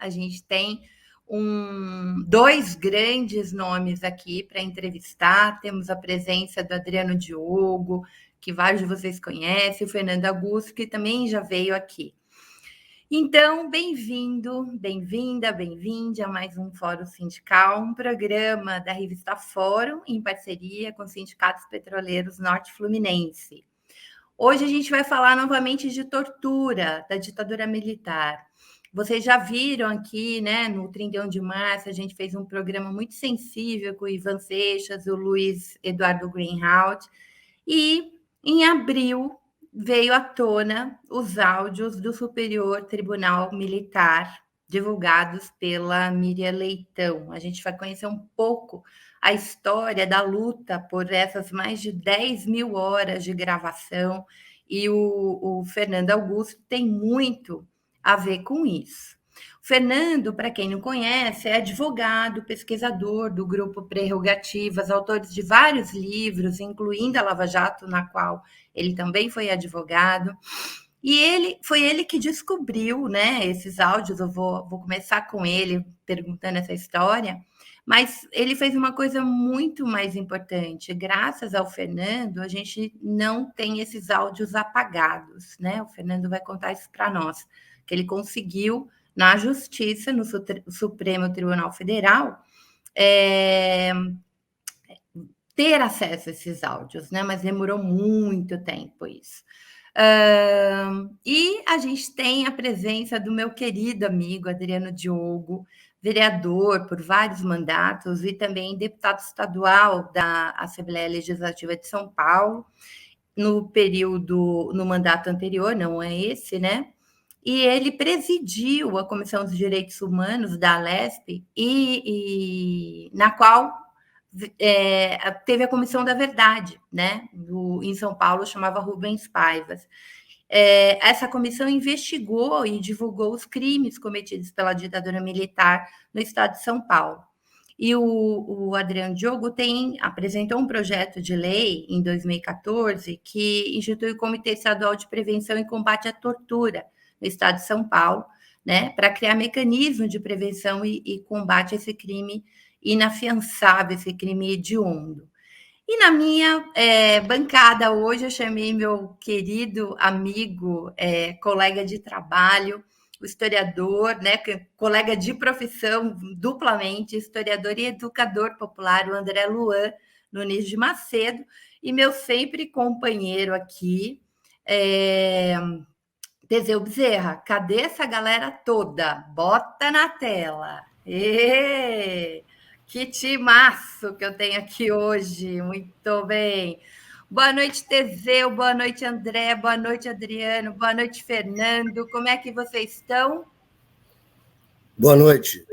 A gente tem dois grandes nomes aqui para entrevistar. Temos a presença do Adriano Diogo, que vários de vocês conhecem, o Fernando Augusto, que também já veio aqui. Então, bem-vindo, bem-vinda, bem-vinde a mais um Fórum Sindical, um programa da revista Fórum, em parceria com os sindicatos petroleiros Norte Fluminense. Hoje a gente vai falar novamente de tortura, da ditadura militar. Vocês já viram aqui, né, no 31 de março, a gente fez um programa muito sensível com o Ivan Seixas, o Luiz Eduardo Greenhalgh, e em abril veio à tona os áudios do Superior Tribunal Militar, divulgados pela Miriam Leitão. A gente vai conhecer um pouco a história da luta por essas mais de 10 mil horas de gravação, e o Fernando Augusto tem muito a ver com isso. O Fernando, para quem não conhece, é advogado, pesquisador do Grupo Prerrogativas, autor de vários livros, incluindo a Lava Jato, na qual ele também foi advogado. E foi ele que descobriu, né, esses áudios. Eu vou começar com ele perguntando essa história, mas ele fez uma coisa muito mais importante. Graças ao Fernando, a gente não tem esses áudios apagados, né? O Fernando vai contar isso para nós, que ele conseguiu na Justiça, no Supremo Tribunal Federal, ter acesso a esses áudios, né? Mas demorou muito tempo isso. E a gente tem a presença do meu querido amigo Adriano Diogo, vereador por vários mandatos e também deputado estadual da Assembleia Legislativa de São Paulo, no mandato anterior, não é esse, né? E ele presidiu a Comissão dos Direitos Humanos da Alesp, na qual teve a Comissão da Verdade, né? Em São Paulo, chamava Rubens Paivas. Essa comissão investigou e divulgou os crimes cometidos pela ditadura militar no estado de São Paulo. E o Adriano Diogo apresentou um projeto de lei em 2014 que institui o Comitê Estadual de Prevenção e Combate à Tortura no estado de São Paulo, né, para criar mecanismos de prevenção e combate a esse crime inafiançável, esse crime hediondo. E na minha bancada hoje eu chamei meu querido amigo, colega de trabalho, o historiador, né, colega de profissão duplamente, historiador e educador popular, o André Luan Nunes de Macedo, e meu sempre companheiro aqui, Teseu Bezerra. Cadê essa galera toda? Bota na tela. Que timaço que eu tenho aqui hoje. Muito bem. Boa noite, Teseu. Boa noite, André. Boa noite, Adriano. Boa noite, Fernando. Como é que vocês estão? Boa noite.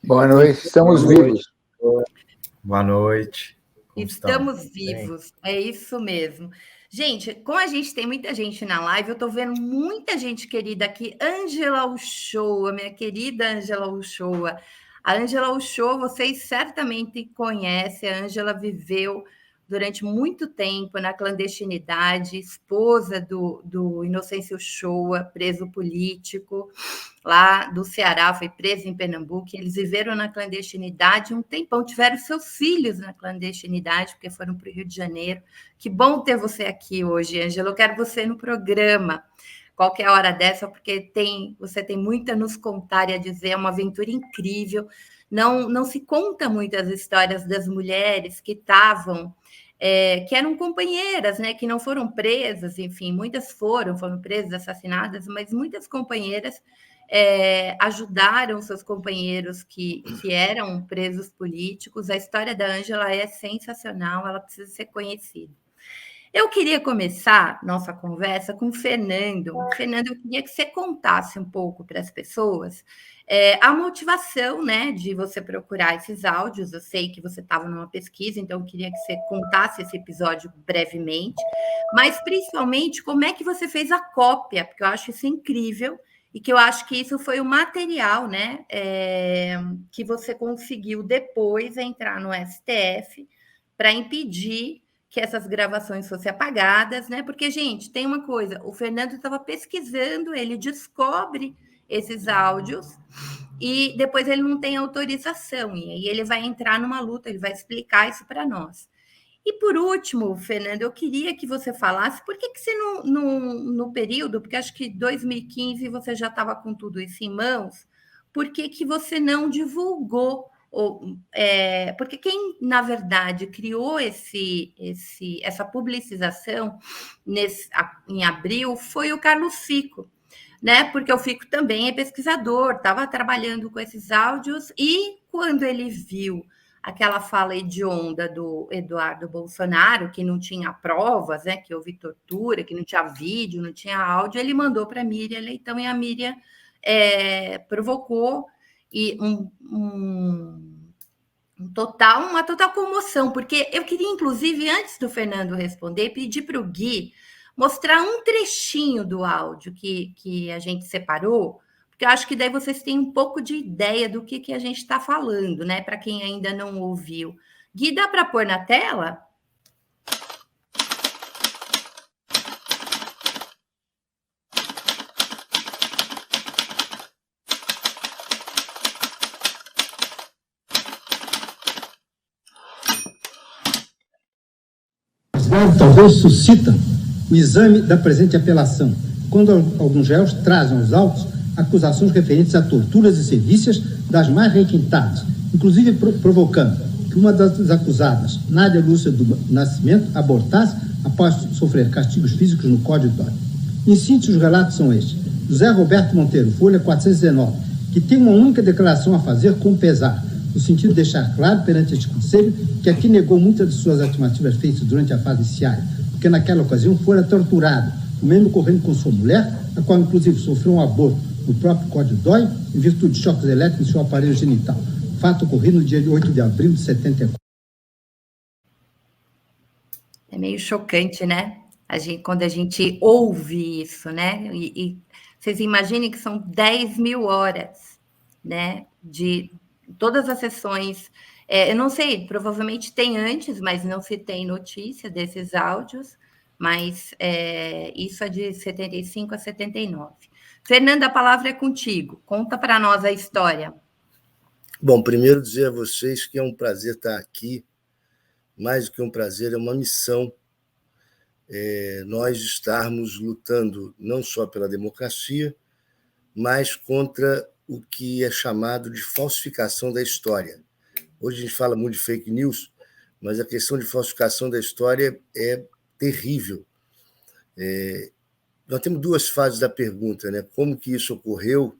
Boa noite. Estamos vivos. Boa noite. Estamos vivos. É isso mesmo. Gente, como a gente tem muita gente na live, eu estou vendo muita gente querida aqui. Ângela Uchoa, minha querida Ângela Uchoa. A Ângela Uchoa, vocês certamente conhecem. A Ângela viveu durante muito tempo na clandestinidade, esposa do Inocêncio Uchoa, preso político lá do Ceará, foi preso em Pernambuco. Eles viveram na clandestinidade um tempão, tiveram seus filhos na clandestinidade, porque foram para o Rio de Janeiro. Que bom ter você aqui hoje, Ângela. Eu quero você no programa, qualquer hora dessa, porque você tem muito a nos contar e a dizer, é uma aventura incrível. Não se conta muitas histórias das mulheres que estavam, que eram companheiras, né, que não foram presas, enfim, muitas foram presas, assassinadas, mas muitas companheiras ajudaram seus companheiros que eram presos políticos. A história da Ângela é sensacional, ela precisa ser conhecida. Eu queria começar nossa conversa com o Fernando. Fernando, eu queria que você contasse um pouco para as pessoas a motivação, né, de você procurar esses áudios. Eu sei que você estava numa pesquisa, então eu queria que você contasse esse episódio brevemente, mas principalmente como é que você fez a cópia, porque eu acho isso incrível e que eu acho que isso foi o material, né, que você conseguiu depois entrar no STF para impedir que essas gravações fossem apagadas, né? Porque, gente, tem uma coisa, o Fernando estava pesquisando, ele descobre esses áudios e depois ele não tem autorização. E aí ele vai entrar numa luta, ele vai explicar isso para nós. E por último, Fernando, eu queria que você falasse por que você no período, porque acho que 2015 você já estava com tudo isso em mãos, por que você não divulgou? Porque quem, na verdade, criou essa publicização em abril foi o Carlos Fico, né? Porque o Fico também é pesquisador, estava trabalhando com esses áudios, e quando ele viu aquela fala hedionda do Eduardo Bolsonaro, que não tinha provas, né, que houve tortura, que não tinha vídeo, não tinha áudio, ele mandou para a Miriam Leitão, e a Miriam provocou e uma total comoção, porque eu queria, inclusive, antes do Fernando responder, pedir para o Gui mostrar um trechinho do áudio que a gente separou, porque eu acho que daí vocês têm um pouco de ideia do que a gente está falando, né? Para quem ainda não ouviu. Gui, dá para pôr na tela? Talvez suscita o exame da presente apelação, quando alguns réus trazem aos autos acusações referentes a torturas e sevícias das mais requintadas, inclusive provocando que uma das acusadas, Nádia Lúcia do Nascimento, abortasse após sofrer castigos físicos no Código de Dói. Em síntese, os relatos são estes. José Roberto Monteiro, folha 419, que tem uma única declaração a fazer com pesar, no sentido de deixar claro perante este Conselho que aqui negou muitas de suas afirmativas feitas durante a fase iniciária, porque naquela ocasião fora torturado, o mesmo ocorrendo com sua mulher, a qual inclusive sofreu um aborto no próprio Código de Dói, em virtude de choques elétricos em seu aparelho genital. Fato ocorrido no dia 8 de abril de 74. É meio chocante, né? Quando a gente ouve isso, né? E vocês imaginem que são 10.000 horas, né? De todas as sessões. Eu não sei, provavelmente tem antes, mas não se tem notícia desses áudios, mas isso é de 75 a 79. Fernanda, a palavra é contigo. Conta para nós a história. Bom, primeiro dizer a vocês que é um prazer estar aqui. Mais do que um prazer, é uma missão nós estarmos lutando não só pela democracia, mas contra o que é chamado de falsificação da história. Hoje a gente fala muito de fake news, mas a questão de falsificação da história é terrível. Nós temos duas fases da pergunta, né? Como que isso ocorreu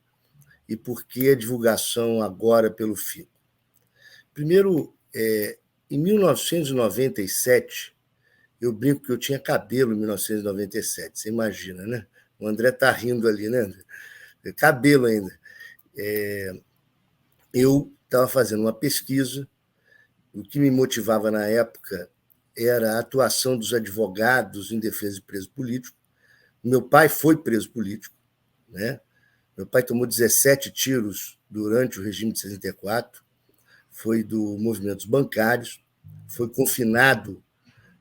e por que a divulgação agora pelo Fico? Primeiro, em 1997, eu brinco que eu tinha cabelo em 1997, você imagina, né? O André está rindo ali, né, André? Cabelo ainda. Eu estava fazendo uma pesquisa, o que me motivava na época era a atuação dos advogados em defesa de preso político. Meu pai foi preso político, né? Meu pai tomou 17 tiros durante o regime de 64, foi do movimento dos bancários, foi confinado,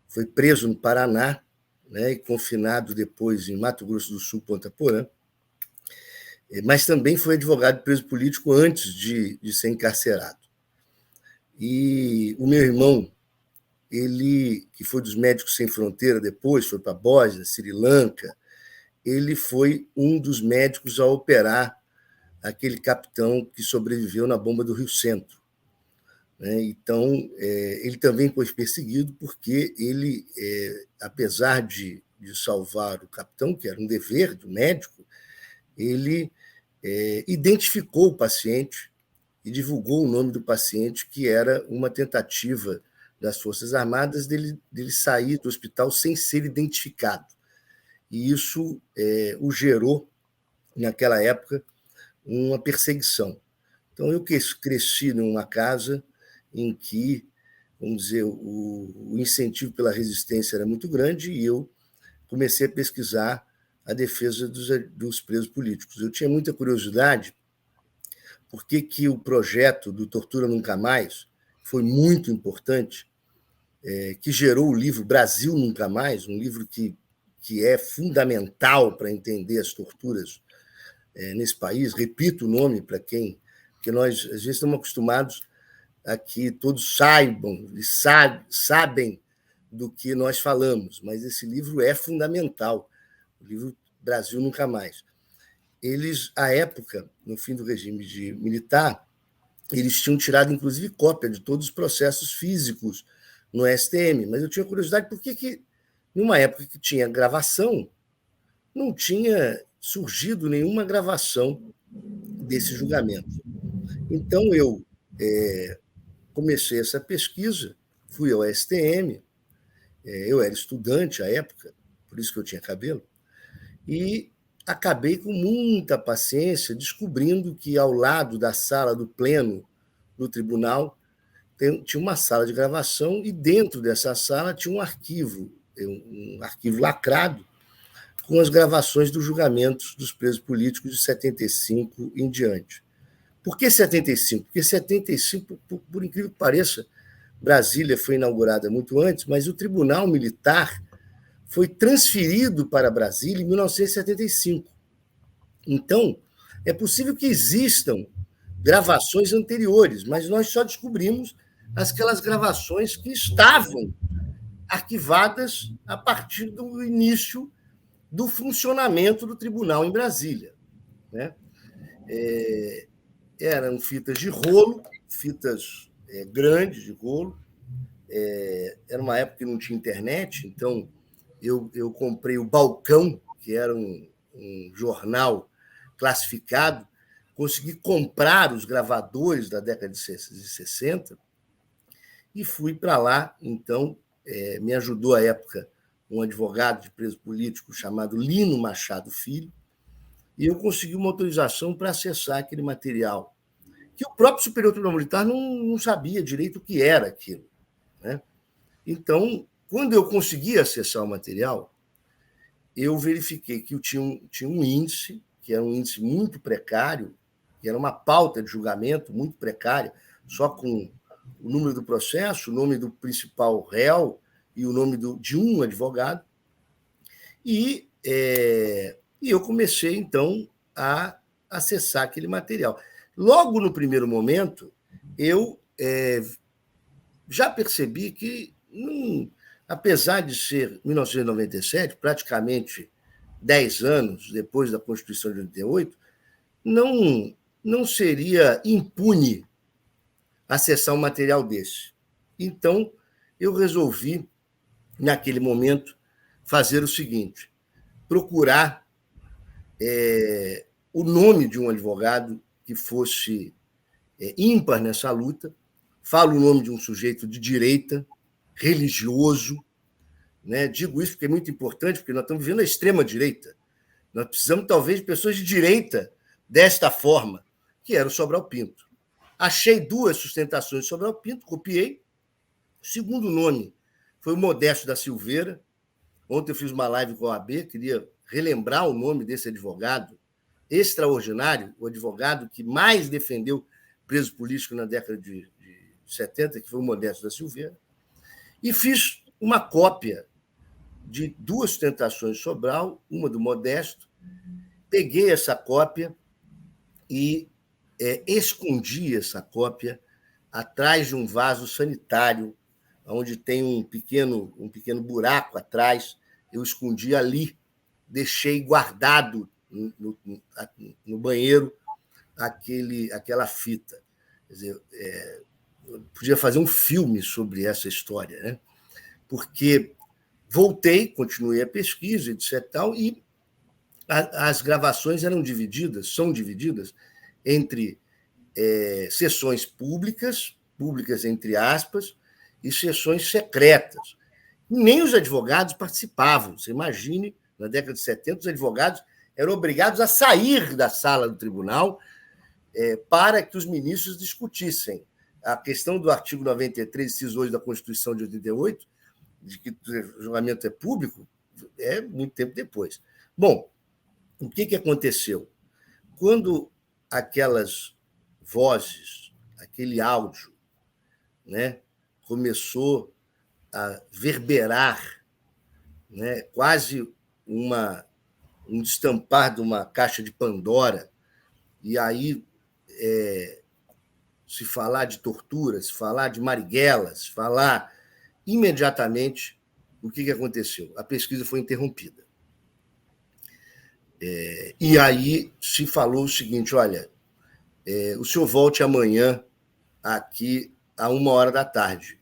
foi preso no Paraná, né, e confinado depois em Mato Grosso do Sul, Ponta Porã, mas também foi advogado preso político antes de ser encarcerado. E o meu irmão, ele, que foi dos Médicos Sem Fronteira depois, foi para a Bósnia, Sri Lanka, ele foi um dos médicos a operar aquele capitão que sobreviveu na bomba do Rio Centro. Então, ele também foi perseguido porque ele, apesar de salvar o capitão, que era um dever do médico, ele identificou o paciente e divulgou o nome do paciente, que era uma tentativa das Forças Armadas dele sair do hospital sem ser identificado. E isso o gerou, naquela época, uma perseguição. Então, eu cresci numa casa em que, vamos dizer, o incentivo pela resistência era muito grande e eu comecei a pesquisar a defesa dos presos políticos. Eu tinha muita curiosidade por que o projeto do Tortura Nunca Mais foi muito importante, que gerou o livro Brasil Nunca Mais, um livro que é fundamental para entender as torturas nesse país. Repito o nome para quem... Porque nós, às vezes, estamos acostumados a que todos saibam e sabem do que nós falamos, mas esse livro é fundamental, o livro Brasil Nunca Mais. Eles, à época, no fim do regime militar, eles tinham tirado, inclusive, cópia de todos os processos físicos no STM, mas eu tinha curiosidade por que, numa época que tinha gravação, não tinha surgido nenhuma gravação desse julgamento. Então, eu comecei essa pesquisa, fui ao STM, eu era estudante à época, por isso que eu tinha cabelo, e acabei com muita paciência descobrindo que, ao lado da sala do pleno do tribunal, tinha uma sala de gravação e, dentro dessa sala, tinha um arquivo lacrado, com as gravações dos julgamentos dos presos políticos de 75 em diante. Por que 75? Porque 75, por incrível que pareça, Brasília foi inaugurada muito antes, mas o Tribunal Militar foi transferido para Brasília em 1975. Então, é possível que existam gravações anteriores, mas nós só descobrimos aquelas gravações que estavam arquivadas a partir do início do funcionamento do tribunal em Brasília, né? Eram fitas de rolo, fitas grandes de rolo. Era uma época que não tinha internet, então eu comprei o Balcão, que era um jornal classificado, consegui comprar os gravadores da década de 60 e fui para lá. Então, me ajudou à época um advogado de preso político chamado Lino Machado Filho, e eu consegui uma autorização para acessar aquele material, que o próprio Superior Tribunal Militar não sabia direito o que era aquilo, né? Então, quando eu consegui acessar o material, eu verifiquei que tinha um índice, que era um índice muito precário, que era uma pauta de julgamento muito precária, só com o número do processo, o nome do principal réu e o nome de um advogado. E eu comecei, então, a acessar aquele material. Logo no primeiro momento, eu já percebi que, apesar de ser 1997, praticamente 10 anos depois da Constituição de 88, não seria impune acessar um material desse. Então, eu resolvi, naquele momento, fazer o seguinte: procurar o nome de um advogado que fosse ímpar nessa luta. Falo o nome de um sujeito de direita, religioso, né? Digo isso porque é muito importante, porque nós estamos vivendo a extrema-direita. Nós precisamos, talvez, de pessoas de direita desta forma, que era o Sobral Pinto. Achei 2 sustentações de Sobral Pinto, copiei. O segundo nome foi o Modesto da Silveira. Ontem eu fiz uma live com a OAB, queria relembrar o nome desse advogado extraordinário, o advogado que mais defendeu preso político na década de 70, que foi o Modesto da Silveira. E fiz uma cópia de 2 sustentações de Sobral, uma do Modesto. Peguei essa cópia e escondi essa cópia atrás de um vaso sanitário, onde tem um pequeno buraco atrás. Eu escondi ali, deixei guardado no banheiro aquela fita. Quer dizer, eu podia fazer um filme sobre essa história, né? Porque voltei, continuei a pesquisa, etc. E as gravações são divididas entre sessões públicas entre aspas, e sessões secretas. Nem os advogados participavam. Você imagine, na década de 70, os advogados eram obrigados a sair da sala do tribunal para que os ministros discutissem. A questão do artigo 93, inciso 8 da Constituição de 88, de que o julgamento é público, é muito tempo depois. Bom, o que aconteceu? Quando aquelas vozes, aquele áudio, né, começou a verberar, né, quase uma um destampar de uma caixa de Pandora, e aí se falar de tortura, se falar de Marighella, se falar imediatamente o que aconteceu. A pesquisa foi interrompida. E aí se falou o seguinte: olha, o senhor volte amanhã aqui a 13h.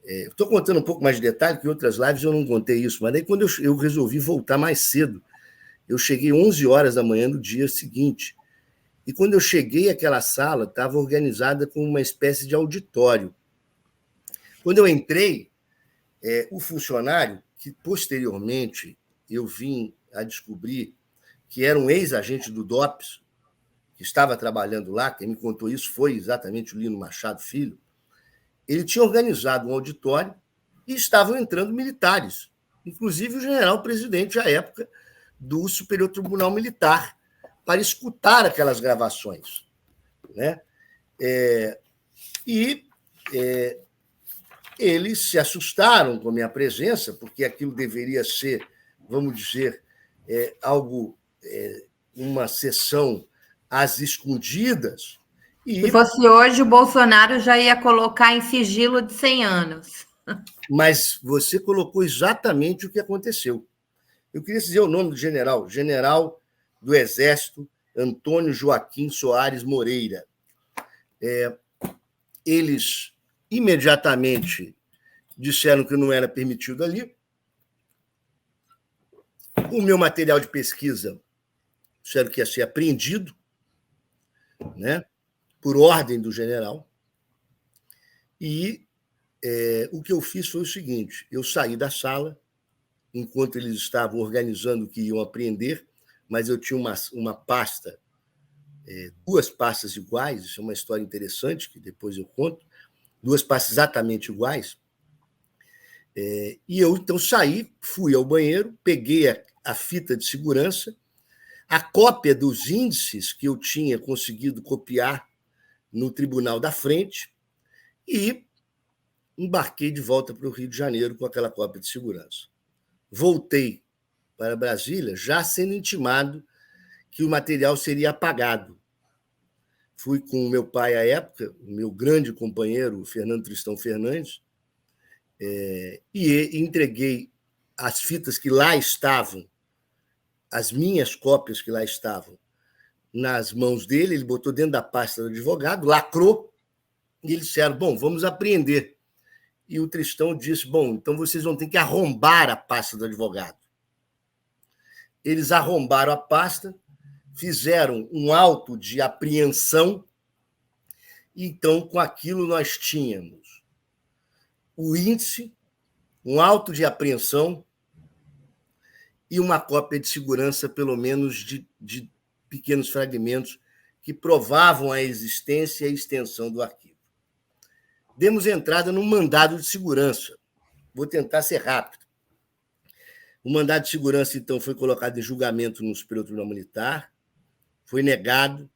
Estou contando um pouco mais de detalhe, que em outras lives eu não contei isso, mas daí quando eu resolvi voltar mais cedo, eu cheguei 11h da manhã no dia seguinte. E quando eu cheguei àquela sala, estava organizada como uma espécie de auditório. Quando eu entrei, o funcionário, que posteriormente eu vim a descobrir que era um ex-agente do DOPS, que estava trabalhando lá, quem me contou isso foi exatamente o Lino Machado Filho, ele tinha organizado um auditório e estavam entrando militares, inclusive o general-presidente, à época, do Superior Tribunal Militar, para escutar aquelas gravações. Né? Eles se assustaram com a minha presença, porque aquilo deveria ser, vamos dizer, algo, uma sessão às escondidas. Se fosse hoje, o Bolsonaro já ia colocar em sigilo de 100 anos. Mas você colocou exatamente o que aconteceu. Eu queria dizer o nome do general do Exército, Antônio Joaquim Soares Moreira. Eles imediatamente disseram que não era permitido ali. O meu material de pesquisa disseram que ia ser apreendido, né, por ordem do general. E o que eu fiz foi o seguinte: eu saí da sala, enquanto eles estavam organizando o que iam apreender, mas eu tinha uma pasta, 2 pastas iguais, isso é uma história interessante, que depois eu conto, 2 pastas exatamente iguais, e eu, então, saí, fui ao banheiro, peguei a fita de segurança, a cópia dos índices que eu tinha conseguido copiar no Tribunal da Frente e embarquei de volta para o Rio de Janeiro com aquela cópia de segurança. Voltei para Brasília já sendo intimado que o material seria apagado. Fui com o meu pai à época, o meu grande companheiro, Fernando Tristão Fernandes, e entreguei as fitas que lá estavam, as minhas cópias que lá estavam, nas mãos dele. Ele botou dentro da pasta do advogado, lacrou, e eles disseram: bom, vamos apreender. E o Tristão disse: bom, então vocês vão ter que arrombar a pasta do advogado. Eles arrombaram a pasta, fizeram um auto de apreensão, e então, com aquilo, nós tínhamos o índice, um auto de apreensão e uma cópia de segurança, pelo menos de pequenos fragmentos, que provavam a existência e a extensão do arquivo. Demos entrada num mandado de segurança. Vou tentar ser rápido. O mandado de segurança, então, foi colocado em julgamento no Superior Tribunal Militar, foi negado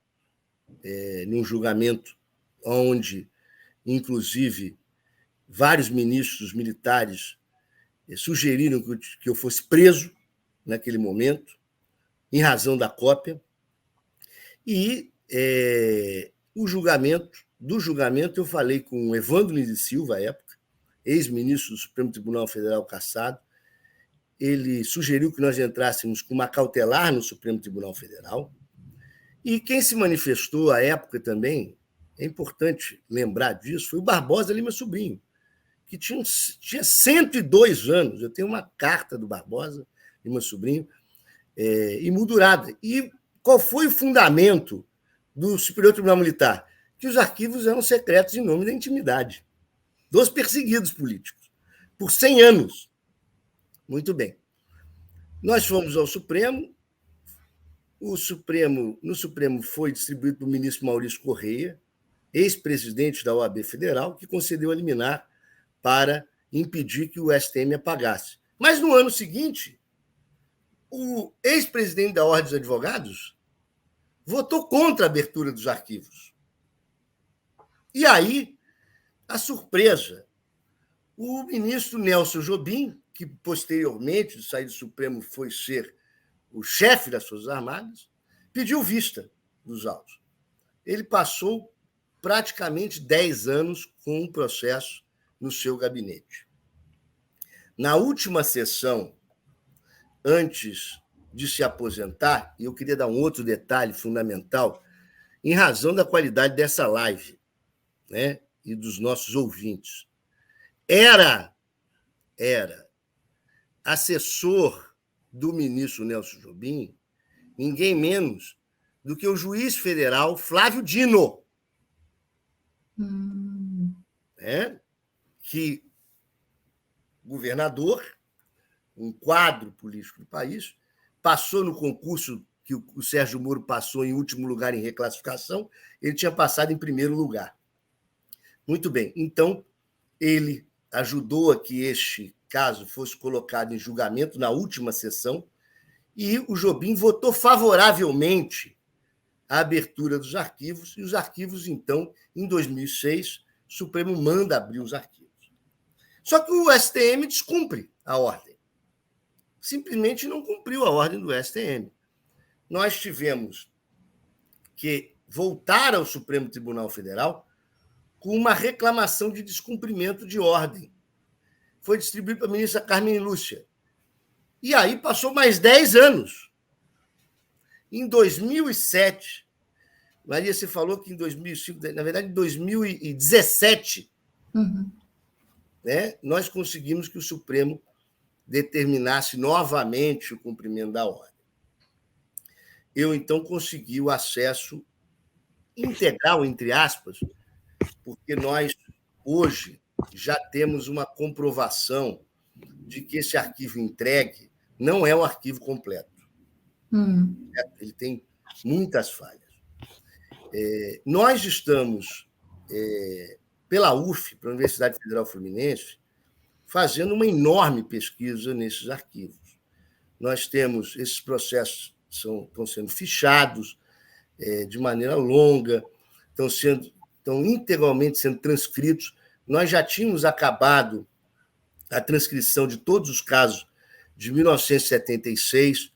num julgamento onde, inclusive, vários ministros militares sugeriram que eu fosse preso naquele momento, em razão da cópia. E do julgamento eu falei com o Evandro Lins e Silva, à época, ex-ministro do Supremo Tribunal Federal cassado. Ele sugeriu que nós entrássemos com uma cautelar no Supremo Tribunal Federal. E quem se manifestou à época também, é importante lembrar disso, foi o Barbosa Lima Sobrinho, que tinha 102 anos. Eu tenho uma carta do Barbosa Lima Sobrinho, emoldurada. E qual foi o fundamento do Superior Tribunal Militar? Que os arquivos eram secretos em nome da intimidade dos perseguidos políticos, por 100 anos. Muito bem. Nós fomos ao Supremo. No Supremo foi distribuído para o ministro Maurício Correia, ex-presidente da OAB Federal, que concedeu a liminar para impedir que o STM apagasse. Mas, no ano seguinte, o ex-presidente da Ordem dos Advogados votou contra a abertura dos arquivos. E aí, a surpresa, o ministro Nelson Jobim, que posteriormente de sair do Supremo foi ser o chefe das Forças Armadas, pediu vista dos autos. Ele passou praticamente 10 anos com um processo no seu gabinete. Na última sessão, antes de se aposentar, e eu queria dar um outro detalhe fundamental, em razão da qualidade dessa live, né, e dos nossos ouvintes. Era assessor do ministro Nelson Jobim ninguém menos do que o juiz federal Flávio Dino, né, que governador, um quadro político do país, passou no concurso que o Sérgio Moro passou em último lugar em reclassificação, ele tinha passado em primeiro lugar. Muito bem, então ele ajudou a que este caso fosse colocado em julgamento na última sessão e o Jobim votou favoravelmente a abertura dos arquivos, e os arquivos, então, em 2006, o Supremo manda abrir os arquivos. Só que o STM descumpre a ordem. Simplesmente não cumpriu a ordem do STM. Nós tivemos que voltar ao Supremo Tribunal Federal com uma reclamação de descumprimento de ordem. Foi distribuído para a ministra Carmen Lúcia. E aí passou mais 10 anos. Em 2007, Maria, você falou que em 2005, na verdade, em 2017, né, nós conseguimos que o Supremo determinasse novamente o cumprimento da ordem. Eu, então, consegui o acesso integral, entre aspas, porque nós, hoje, já temos uma comprovação de que esse arquivo entregue não é um arquivo completo. Ele tem muitas falhas. Nós estamos, pela UF, pela Universidade Federal Fluminense, fazendo uma enorme pesquisa nesses arquivos. Nós temos, esses processos estão sendo fichados de maneira longa, estão integralmente sendo transcritos. Nós já tínhamos acabado a transcrição de todos os casos de 1976,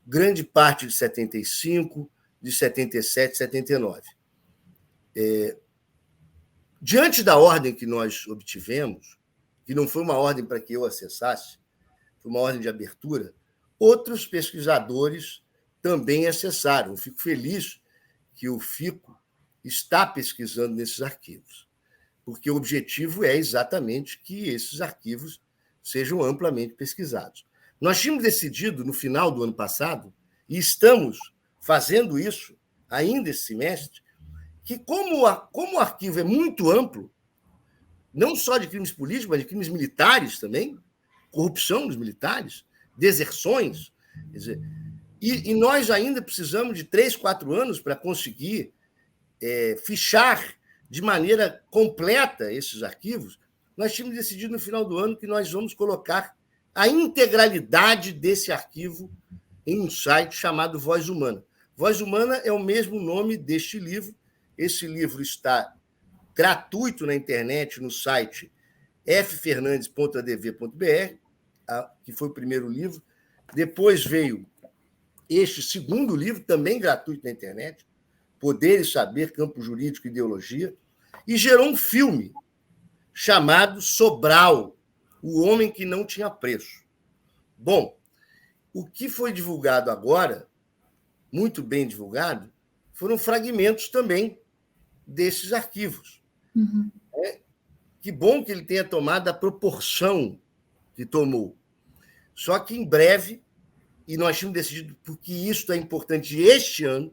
grande parte de 75, de 77, 79. Diante da ordem que nós obtivemos, que não foi uma ordem para que eu acessasse, foi uma ordem de abertura, outros pesquisadores também acessaram. Eu fico feliz que o FICO está pesquisando nesses arquivos, porque o objetivo é exatamente que esses arquivos sejam amplamente pesquisados. Nós tínhamos decidido, no final do ano passado, e estamos fazendo isso ainda esse semestre, que como o arquivo é muito amplo, não só de crimes políticos, mas de crimes militares também, corrupção dos militares, deserções, quer dizer, e nós ainda precisamos de 3, 4 anos para conseguir fichar de maneira completa esses arquivos. Nós tínhamos decidido no final do ano que nós vamos colocar a integralidade desse arquivo em um site chamado Voz Humana. Voz Humana é o mesmo nome deste livro. Esse livro está gratuito na internet, no site ffernandes.adv.br, que foi o primeiro livro. Depois veio este segundo livro, também gratuito na internet, Poder e Saber, Campo Jurídico e Ideologia, e gerou um filme chamado Sobral, O Homem que Não Tinha Preço. Bom, o que foi divulgado agora, muito bem divulgado, foram fragmentos também desses arquivos. Que bom que ele tenha tomado a proporção que tomou. Só que, em breve, e nós tínhamos decidido, porque isso é importante este ano,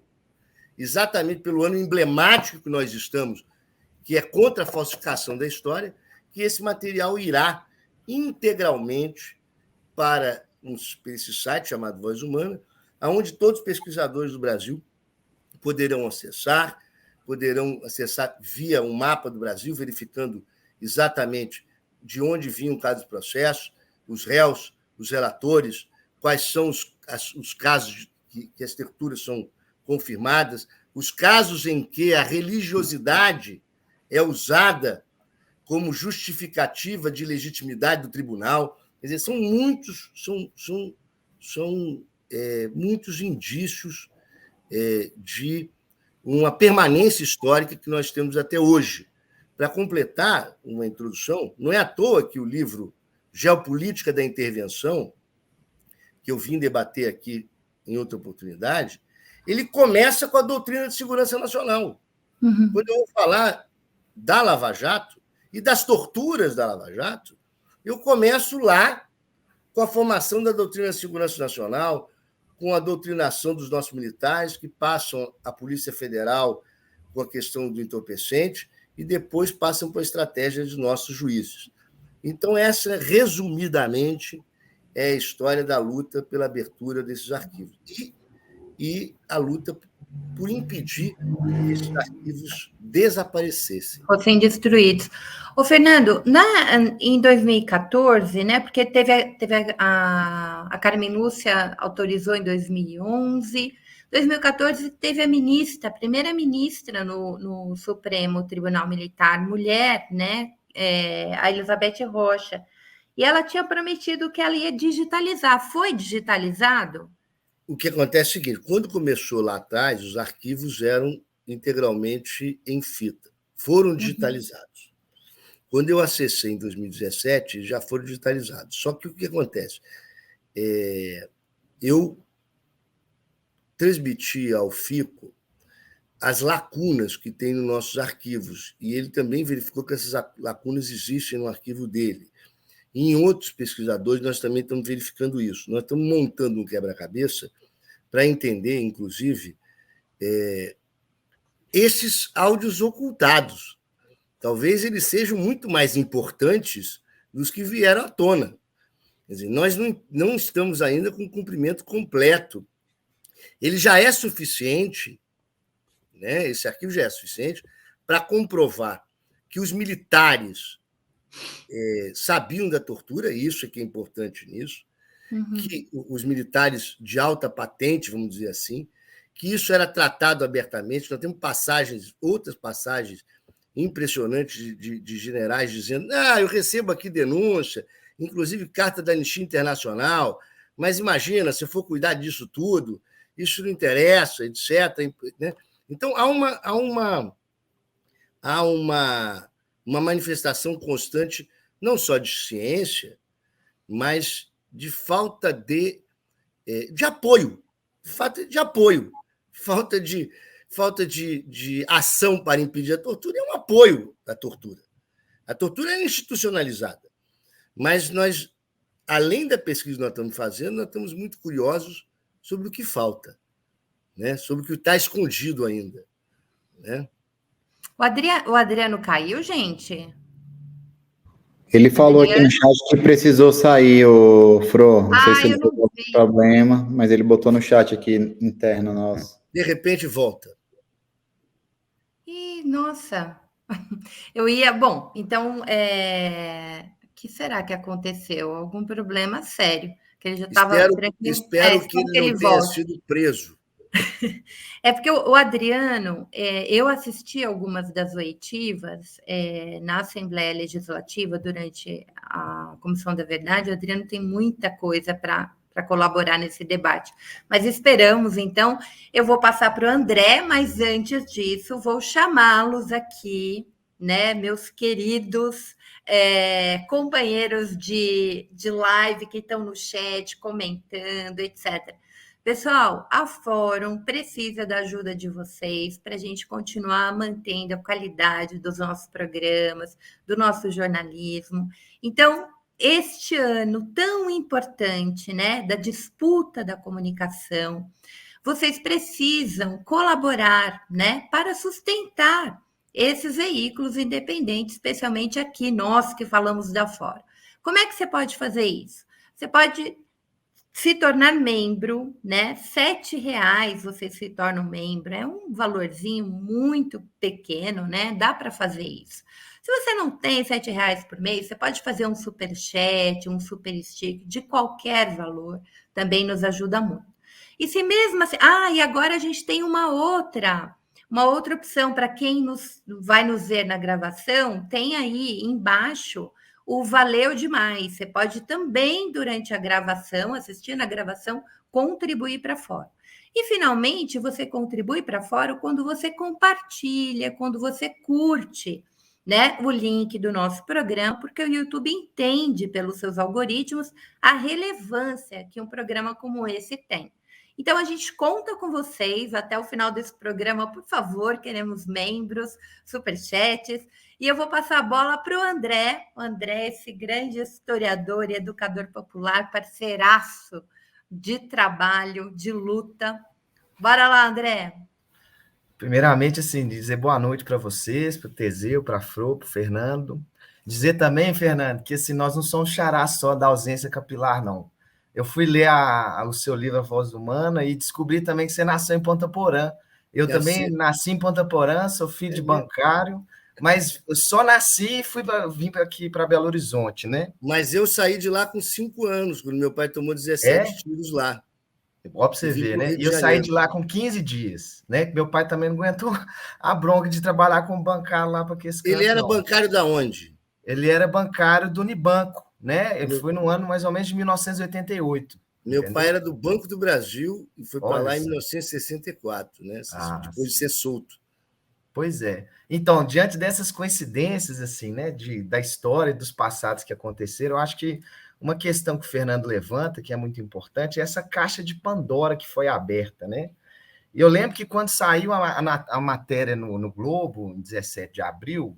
exatamente pelo ano emblemático que nós estamos, que é contra a falsificação da história, que esse material irá integralmente para esse site chamado Voz Humana, onde todos os pesquisadores do Brasil poderão acessar via um mapa do Brasil, verificando exatamente de onde vinham cada processo, os réus, os relatores, quais são os casos que as terturas são confirmadas, os casos em que a religiosidade é usada como justificativa de legitimidade do tribunal. Quer dizer, são muitos, são muitos indícios de uma permanência histórica que nós temos até hoje. Para completar uma introdução, não é à toa que o livro Geopolítica da Intervenção, que eu vim debater aqui em outra oportunidade, ele começa com a doutrina de segurança nacional. Uhum. Quando eu vou falar da Lava Jato e das torturas da Lava Jato, eu começo lá com a formação da doutrina de segurança nacional, com a doutrinação dos nossos militares, que passam a Polícia Federal com a questão do entorpecente e depois passam para a estratégia de nossos juízes. Então, essa, resumidamente, é a história da luta pela abertura desses arquivos. E a luta por impedir que esses arquivos desaparecessem. Fossem destruídos. Ô, Fernando, em 2014, né, porque teve a Carmen Lúcia autorizou em 2011, 2014 teve a primeira ministra no Supremo Tribunal Militar, mulher, né, a Elizabeth Rocha, e ela tinha prometido que ela ia digitalizar. Foi digitalizado? O que acontece é o seguinte, quando começou lá atrás, os arquivos eram integralmente em fita, foram digitalizados. Quando eu acessei em 2017, já foram digitalizados. Só que o que acontece? Eu transmiti ao FICO as lacunas que tem nos nossos arquivos, e ele também verificou que essas lacunas existem no arquivo dele. E em outros pesquisadores, nós também estamos verificando isso. Nós estamos montando um quebra-cabeça para entender, inclusive, esses áudios ocultados. Talvez eles sejam muito mais importantes dos que vieram à tona. Quer dizer, nós não estamos ainda com o cumprimento completo. Ele já é suficiente, né? Esse arquivo já é suficiente para comprovar que os militares sabiam da tortura, e isso é que é importante nisso, que os militares de alta patente, vamos dizer assim, que isso era tratado abertamente. Nós temos outras passagens impressionantes de generais dizendo: eu recebo aqui denúncia, inclusive carta da Anistia Internacional, mas imagina, se eu for cuidar disso tudo, isso não interessa, etc. Né? Então, há uma manifestação constante, não só de ciência, mas de falta de apoio, falta de ação para impedir a tortura é um apoio à tortura. A tortura é institucionalizada, mas nós, além da pesquisa que nós estamos fazendo, nós estamos muito curiosos sobre o que falta, né? Sobre o que está escondido ainda, né? O Adriano caiu, gente? Ele falou aqui no chat que precisou sair, o Fro. Não sei se ele teve algum problema, mas ele botou no chat aqui interno nosso. De repente volta. Ih, nossa. Eu ia... Bom, então, o que será que aconteceu? Algum problema sério? Que ele já estava tranquilo. Espero que ele não tenha sido preso. É porque o Adriano, eu assisti algumas das oitivas na Assembleia Legislativa durante a Comissão da Verdade. O Adriano tem muita coisa para colaborar nesse debate. Mas esperamos, então, eu vou passar para o André, mas antes disso, vou chamá-los aqui, né, meus queridos companheiros de live que estão no chat, comentando, etc. Pessoal, a Fórum precisa da ajuda de vocês para a gente continuar mantendo a qualidade dos nossos programas, do nosso jornalismo. Então, este ano tão importante, né, da disputa da comunicação, vocês precisam colaborar, né, para sustentar esses veículos independentes, especialmente aqui, nós que falamos da Fórum. Como é que você pode fazer isso? Você pode se tornar membro, né? R$7 você se torna um membro, é um valorzinho muito pequeno, né? Dá para fazer isso. Se você não tem R$7 por mês, você pode fazer um superchat, um super stick de qualquer valor, também nos ajuda muito. E se mesmo assim... e agora a gente tem uma outra opção para quem vai nos ver na gravação, tem aí embaixo o Valeu Demais. Você pode também, durante a gravação, assistindo a gravação, contribuir para fora. E, finalmente, você contribui para fora quando você compartilha, quando você curte, né, o link do nosso programa, porque o YouTube entende, pelos seus algoritmos, a relevância que um programa como esse tem. Então, a gente conta com vocês até o final desse programa, por favor, queremos membros, superchats, e eu vou passar a bola para o André. O André, esse grande historiador e educador popular, parceiraço de trabalho, de luta. Bora lá, André. Primeiramente, assim, dizer boa noite para vocês, para o Teseu, para a Fro, para o Fernando. Dizer também, Fernando, que assim, nós não somos xará só da ausência capilar, não. Eu fui ler o seu livro A Voz Humana e descobri também que você nasceu em Ponta Porã. Eu também nasci em Ponta Porã, sou filho de bancário, mas eu só nasci e vim aqui para Belo Horizonte, né? Mas eu saí de lá com 5 anos, quando meu pai tomou 17 tiros lá. Ó, pra você ver, né? E eu saí de lá com 15 dias, né? Meu pai também não aguentou a bronca de trabalhar como bancário lá para que esse canto, Ele era bancário da onde? Ele era bancário do Unibanco, né? Ele foi no ano mais ou menos de 1988. Meu pai era do Banco do Brasil e foi para lá em 1964, né? Depois de ser solto. Pois é. Então, diante dessas coincidências, assim, né, da história e dos passados que aconteceram, eu acho que uma questão que o Fernando levanta, que é muito importante, é essa caixa de Pandora que foi aberta, né? E eu lembro que quando saiu a matéria no Globo, em 17 de abril,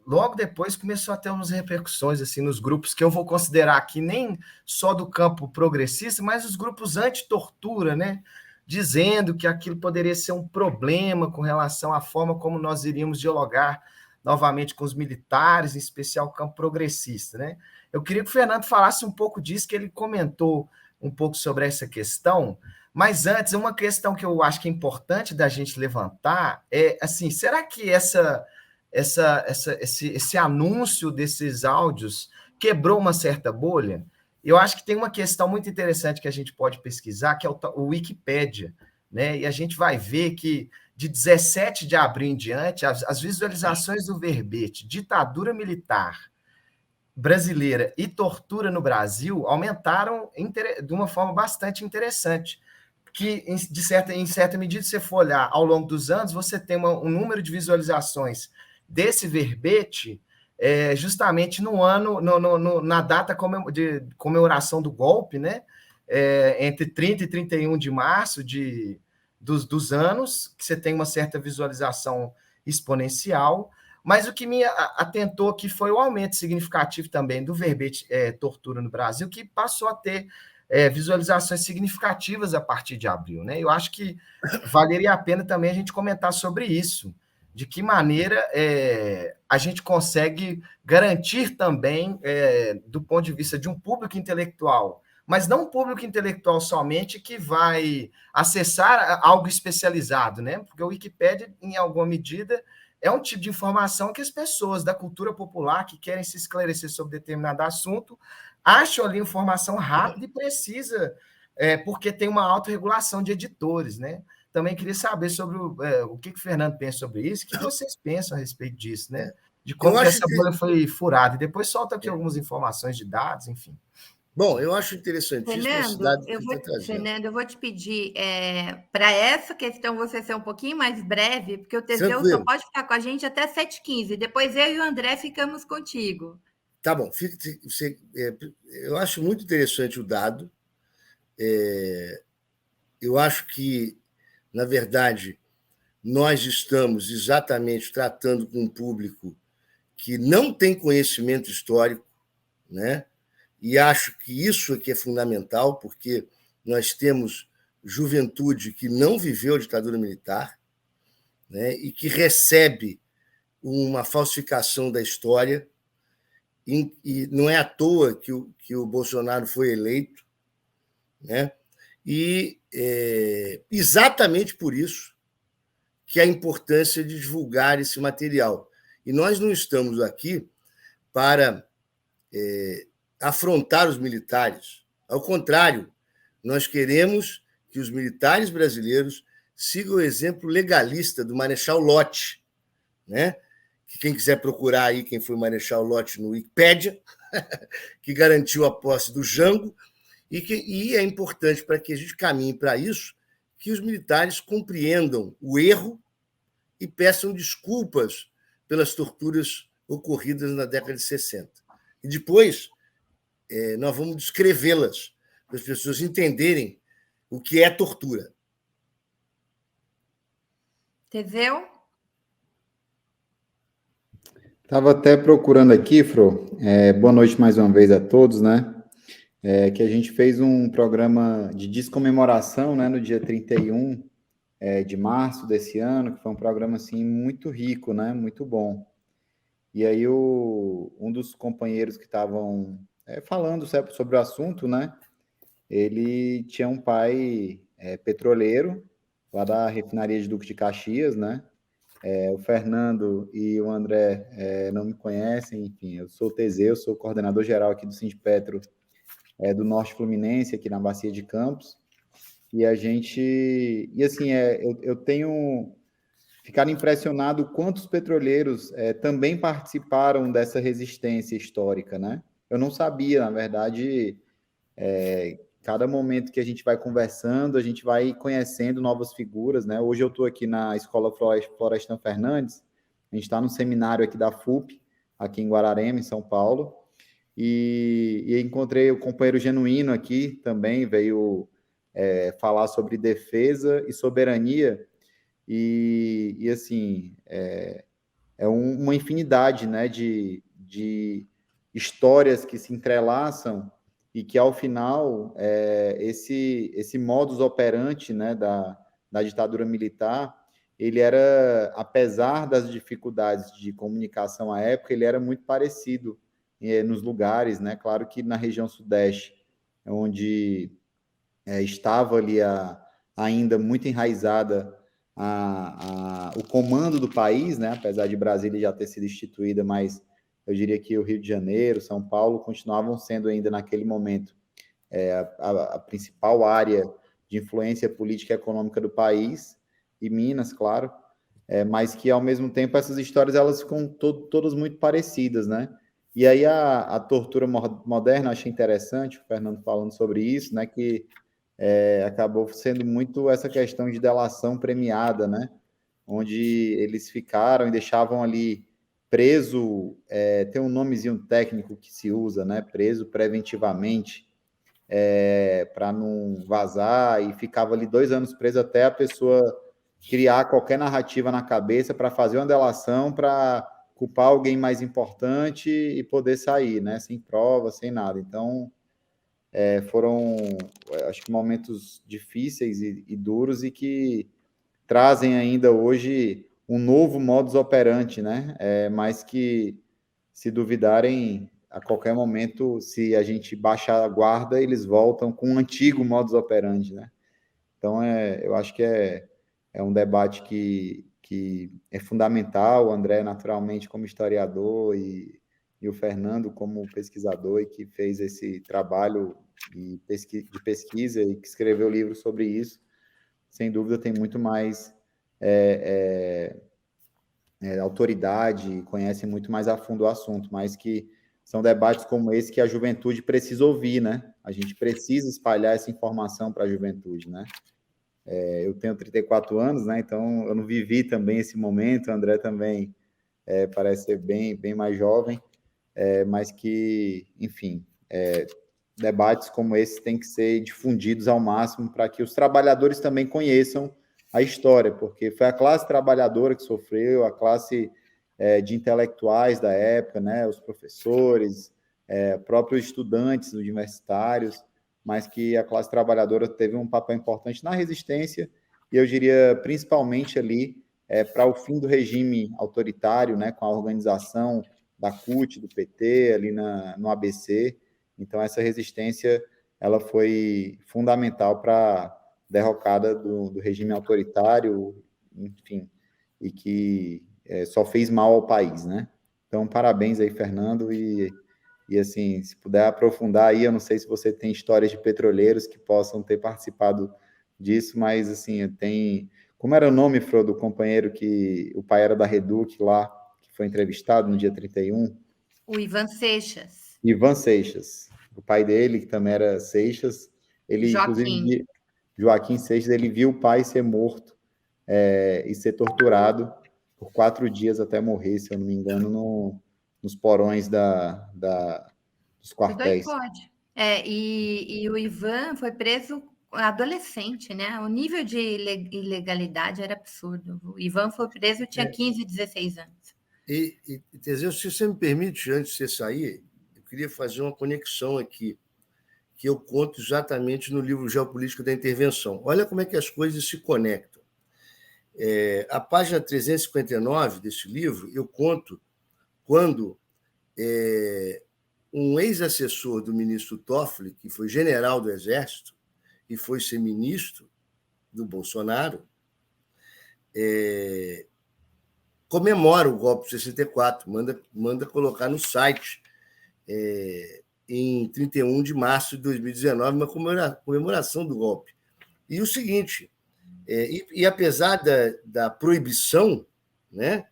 logo depois começou a ter umas repercussões assim, nos grupos que eu vou considerar aqui nem só do campo progressista, mas os grupos anti-tortura, né? Dizendo que aquilo poderia ser um problema com relação à forma como nós iríamos dialogar novamente com os militares, em especial o campo progressista, né? Eu queria que o Fernando falasse um pouco disso, que ele comentou um pouco sobre essa questão, mas antes, uma questão que eu acho que é importante da gente levantar é, assim, será que esse anúncio desses áudios quebrou uma certa bolha? Eu acho que tem uma questão muito interessante que a gente pode pesquisar, que é o Wikipédia, né? E a gente vai ver que de 17 de abril em diante, as visualizações do verbete ditadura militar brasileira e tortura no Brasil aumentaram de uma forma bastante interessante. Que, em certa medida, se você for olhar ao longo dos anos, você tem um número de visualizações desse verbete justamente no ano, na data de comemoração do golpe, né? Entre 30 e 31 de março dos anos, que você tem uma certa visualização exponencial, mas o que me atentou aqui foi o aumento significativo também do verbete tortura no Brasil, que passou a ter visualizações significativas a partir de abril, né? Eu acho que valeria a pena também a gente comentar sobre isso, de que maneira a gente consegue garantir também, do ponto de vista de um público intelectual, mas não um público intelectual somente que vai acessar algo especializado, né? Porque o Wikipédia, em alguma medida, é um tipo de informação que as pessoas da cultura popular que querem se esclarecer sobre determinado assunto acham ali informação rápida e precisa, porque tem uma autorregulação de editores, né? Também queria saber sobre o que o Fernando pensa sobre isso, o que vocês pensam a respeito disso, né? De como que essa bolha foi furada. E depois solta aqui algumas informações de dados, enfim. Bom, eu acho interessantíssimo. Fernando, eu vou te pedir, para essa questão você ser um pouquinho mais breve, porque o Teseu só pode ficar com a gente até 7h15. Depois eu e o André ficamos contigo. Tá bom. Eu acho muito interessante o dado. Eu acho que, na verdade, nós estamos exatamente tratando com um público que não tem conhecimento histórico, né? E acho que isso aqui é fundamental, porque nós temos juventude que não viveu a ditadura militar, né? E que recebe uma falsificação da história, e não é à toa que o Bolsonaro foi eleito, né? E exatamente por isso que a importância de divulgar esse material. E nós não estamos aqui para afrontar os militares. Ao contrário, nós queremos que os militares brasileiros sigam o exemplo legalista do Marechal Lott, né? Que quem quiser procurar aí quem foi o Marechal Lott no Wikipédia, que garantiu a posse do Jango E é importante, para que a gente caminhe para isso, que os militares compreendam o erro e peçam desculpas pelas torturas ocorridas na década de 60. E depois nós vamos descrevê-las, para as pessoas entenderem o que é tortura. Entendeu? Estava até procurando aqui, Fro, boa noite mais uma vez a todos, né? Que a gente fez um programa de descomemoração, né, no dia 31 de março desse ano, que foi um programa, assim, muito rico, né, muito bom. E aí um dos companheiros que estavam falando sobre o assunto, né, ele tinha um pai petroleiro, lá da refinaria de Duque de Caxias, né? O Fernando e o André não me conhecem, enfim, eu sou o Teseu, sou coordenador geral aqui do Sindipetro do Norte Fluminense, aqui na Bacia de Campos, e assim, eu tenho ficado impressionado quantos petroleiros também participaram dessa resistência histórica, né? Eu não sabia, na verdade, cada momento que a gente vai conversando, a gente vai conhecendo novas figuras, né? Hoje eu estou aqui na Escola Florestan Fernandes, a gente está no seminário aqui da FUP, aqui em Guararema, em São Paulo, e encontrei o companheiro Genuíno aqui também, veio falar sobre defesa e soberania, e assim, uma infinidade, né, de histórias que se entrelaçam e que, ao final, esse modus operandi, né, da ditadura militar, ele era, apesar das dificuldades de comunicação à época, ele era muito parecido nos lugares, né? Claro que na região sudeste, onde estava ali ainda muito enraizada o comando do país, né? Apesar de Brasília já ter sido instituída, mas eu diria que o Rio de Janeiro, São Paulo, continuavam sendo ainda naquele momento a principal área de influência política e econômica do país, e Minas, claro, mas que, ao mesmo tempo, essas histórias elas ficam todas muito parecidas, né? E aí a tortura moderna, achei interessante, o Fernando falando sobre isso, né, que acabou sendo muito essa questão de delação premiada, né, onde eles ficaram e deixavam ali preso, tem um nomezinho técnico que se usa, né, preso preventivamente, para não vazar, e ficava ali 2 anos preso até a pessoa criar qualquer narrativa na cabeça para fazer uma delação, para culpar alguém mais importante e poder sair, né? Sem prova, sem nada. Então, foram, acho que, momentos difíceis e duros, e que trazem ainda hoje um novo modus operandi, né? Mas que, se duvidarem, a qualquer momento, se a gente baixar a guarda, eles voltam com um antigo modus operandi, né? Então, eu acho que é um debate que é fundamental. O André, naturalmente, como historiador, e o Fernando como pesquisador, e que fez esse trabalho de pesquisa e que escreveu livro sobre isso, sem dúvida tem muito mais autoridade, conhece muito mais a fundo o assunto, mas que são debates como esse que a juventude precisa ouvir, né? A gente precisa espalhar essa informação para a juventude, né? Eu tenho 34 anos, né? Então eu não vivi também esse momento. O André também parece ser bem mais jovem, mas que, enfim, debates como esse têm que ser difundidos ao máximo, para que os trabalhadores também conheçam a história, porque foi a classe trabalhadora que sofreu, a classe de intelectuais da época, né? Os professores, próprios estudantes universitários, mas que a classe trabalhadora teve um papel importante na resistência, e eu diria principalmente ali para o fim do regime autoritário, né, com a organização da CUT, do PT, ali no ABC. Então, essa resistência ela foi fundamental para a derrocada do regime autoritário, enfim, e que só fez mal ao país, né? Então, parabéns aí, Fernando, e assim, se puder aprofundar aí, eu não sei se você tem histórias de petroleiros que possam ter participado disso, mas, assim, Como era o nome, Fro, do companheiro que o pai era da Reduc lá, que foi entrevistado no dia 31? O Ivan Seixas. Ivan Seixas. o pai dele, que também era Seixas, ele, inclusive, Joaquim Seixas, ele viu o pai ser morto e ser torturado por 4 dias até morrer, se eu não me engano, nos porões dos quartéis. Pode. E o Ivan foi preso adolescente, né? O nível de ilegalidade era absurdo. O Ivan foi preso, tinha 15, 16 anos. E Teseu, se você me permite, antes de você sair, eu queria fazer uma conexão aqui, que eu conto exatamente no livro Geopolítica da Intervenção. Olha como é que as coisas se conectam. A página 359 desse livro, eu conto quando um ex-assessor do ministro Toffoli, que foi general do Exército e foi ser ministro do Bolsonaro, comemora o golpe de 64, manda colocar no site, em 31 de março de 2019, uma comemoração do golpe. E o seguinte, apesar da proibição, né,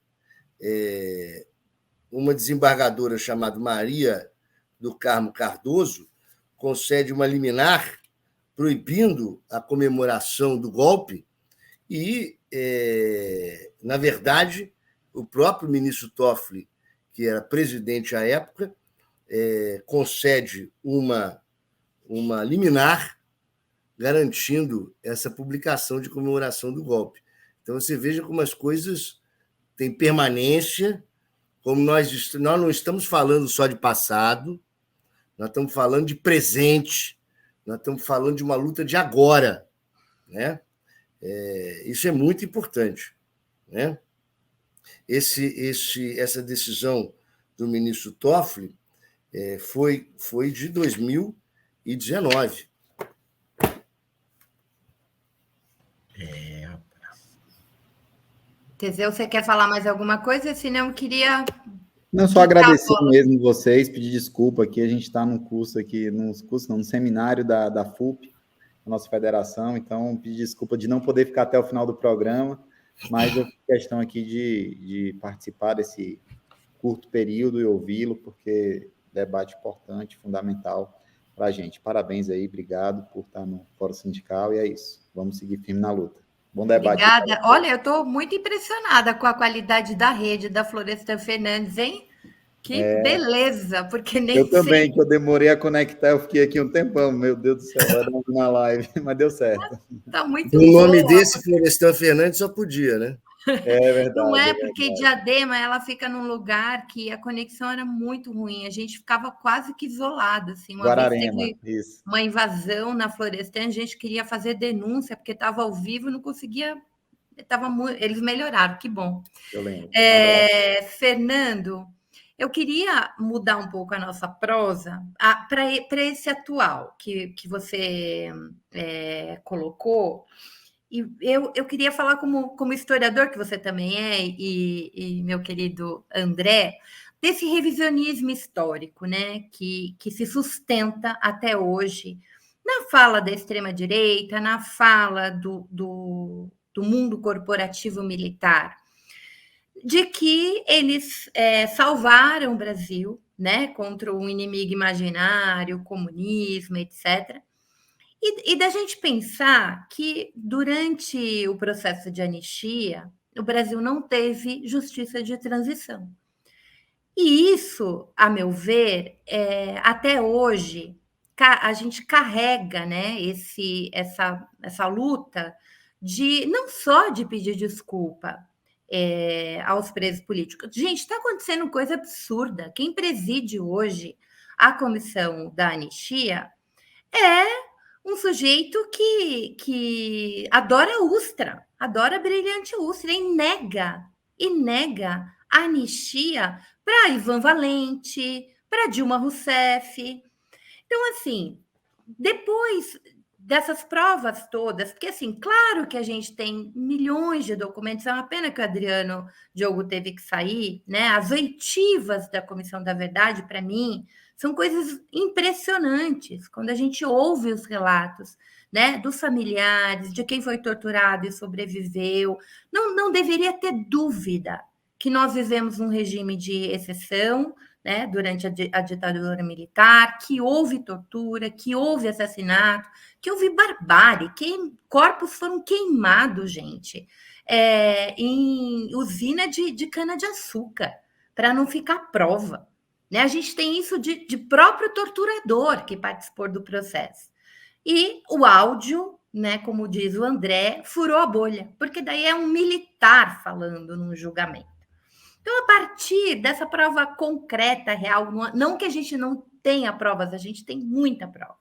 uma desembargadora chamada Maria do Carmo Cardoso concede uma liminar proibindo a comemoração do golpe e, na verdade, o próprio ministro Toffoli, que era presidente à época, concede uma liminar garantindo essa publicação de comemoração do golpe. Então, você veja como as coisas têm permanência, como nós não estamos falando só de passado, nós estamos falando de presente, nós estamos falando de uma luta de agora, né? Isso é muito importante, né? Essa decisão do ministro Toffoli foi de 2019. Teseu, você quer falar mais alguma coisa? Senão eu queria... Não, só agradecer mesmo vocês, pedir desculpa aqui, a gente está num curso aqui, num seminário da FUP, a nossa federação, então pedir desculpa de não poder ficar até o final do programa, mas eu fiz questão aqui de participar desse curto período e ouvi-lo, porque debate importante, fundamental para a gente. Parabéns aí, obrigado por estar no Fórum Sindical, e é isso, vamos seguir firme na luta. Bom debate. Obrigada. Olha, eu estou muito impressionada com a qualidade da rede da Florestan Fernandes, hein? Que beleza, porque nem eu também, que eu demorei a conectar, eu fiquei aqui um tempão, meu Deus do céu, vai dar na live, mas deu certo. Tá muito o nome desse, Florestan Fernandes, só podia, né? É verdade. Não é porque Diadema, ela fica num lugar que a conexão era muito ruim, a gente ficava quase que isolado, assim. Uma Guararema, vez teve isso. uma invasão na Florestan, a gente queria fazer denúncia, porque estava ao vivo, não conseguia... Eles melhoraram, que bom. Eu lembro. Fernando, eu queria mudar um pouco a nossa prosa para esse atual que você colocou. E eu queria falar como historiador, que você também é, e meu querido André, desse revisionismo histórico, né, que se sustenta até hoje na fala da extrema-direita, na fala do mundo corporativo militar, de que eles salvaram o Brasil, né, contra um inimigo imaginário, comunismo, etc., e da gente pensar que, durante o processo de anistia, o Brasil não teve justiça de transição. E isso, a meu ver, até hoje, a gente carrega, né, essa luta de não só de pedir desculpa aos presos políticos. Gente, está acontecendo coisa absurda. Quem preside hoje a comissão da anistia é um sujeito que adora Ustra, adora Brilhante Ustra, e nega a anistia para Ivan Valente, para Dilma Rousseff. Então, assim, depois dessas provas todas, porque, assim, claro que a gente tem milhões de documentos, é uma pena que o Adriano Diogo teve que sair, né? As oitivas da Comissão da Verdade, para mim, são coisas impressionantes, quando a gente ouve os relatos, né, dos familiares, de quem foi torturado e sobreviveu. Não deveria ter dúvida que nós vivemos um regime de exceção, né, durante a ditadura militar, que houve tortura, que houve assassinato, que houve barbárie, que corpos foram queimados, gente, em usina de cana-de-açúcar, para não ficar prova. Né? A gente tem isso de próprio torturador que participou do processo. E o áudio, né, como diz o André, furou a bolha, porque daí é um militar falando num julgamento. Então, a partir dessa prova concreta, real, não que a gente não tenha provas, a gente tem muita prova.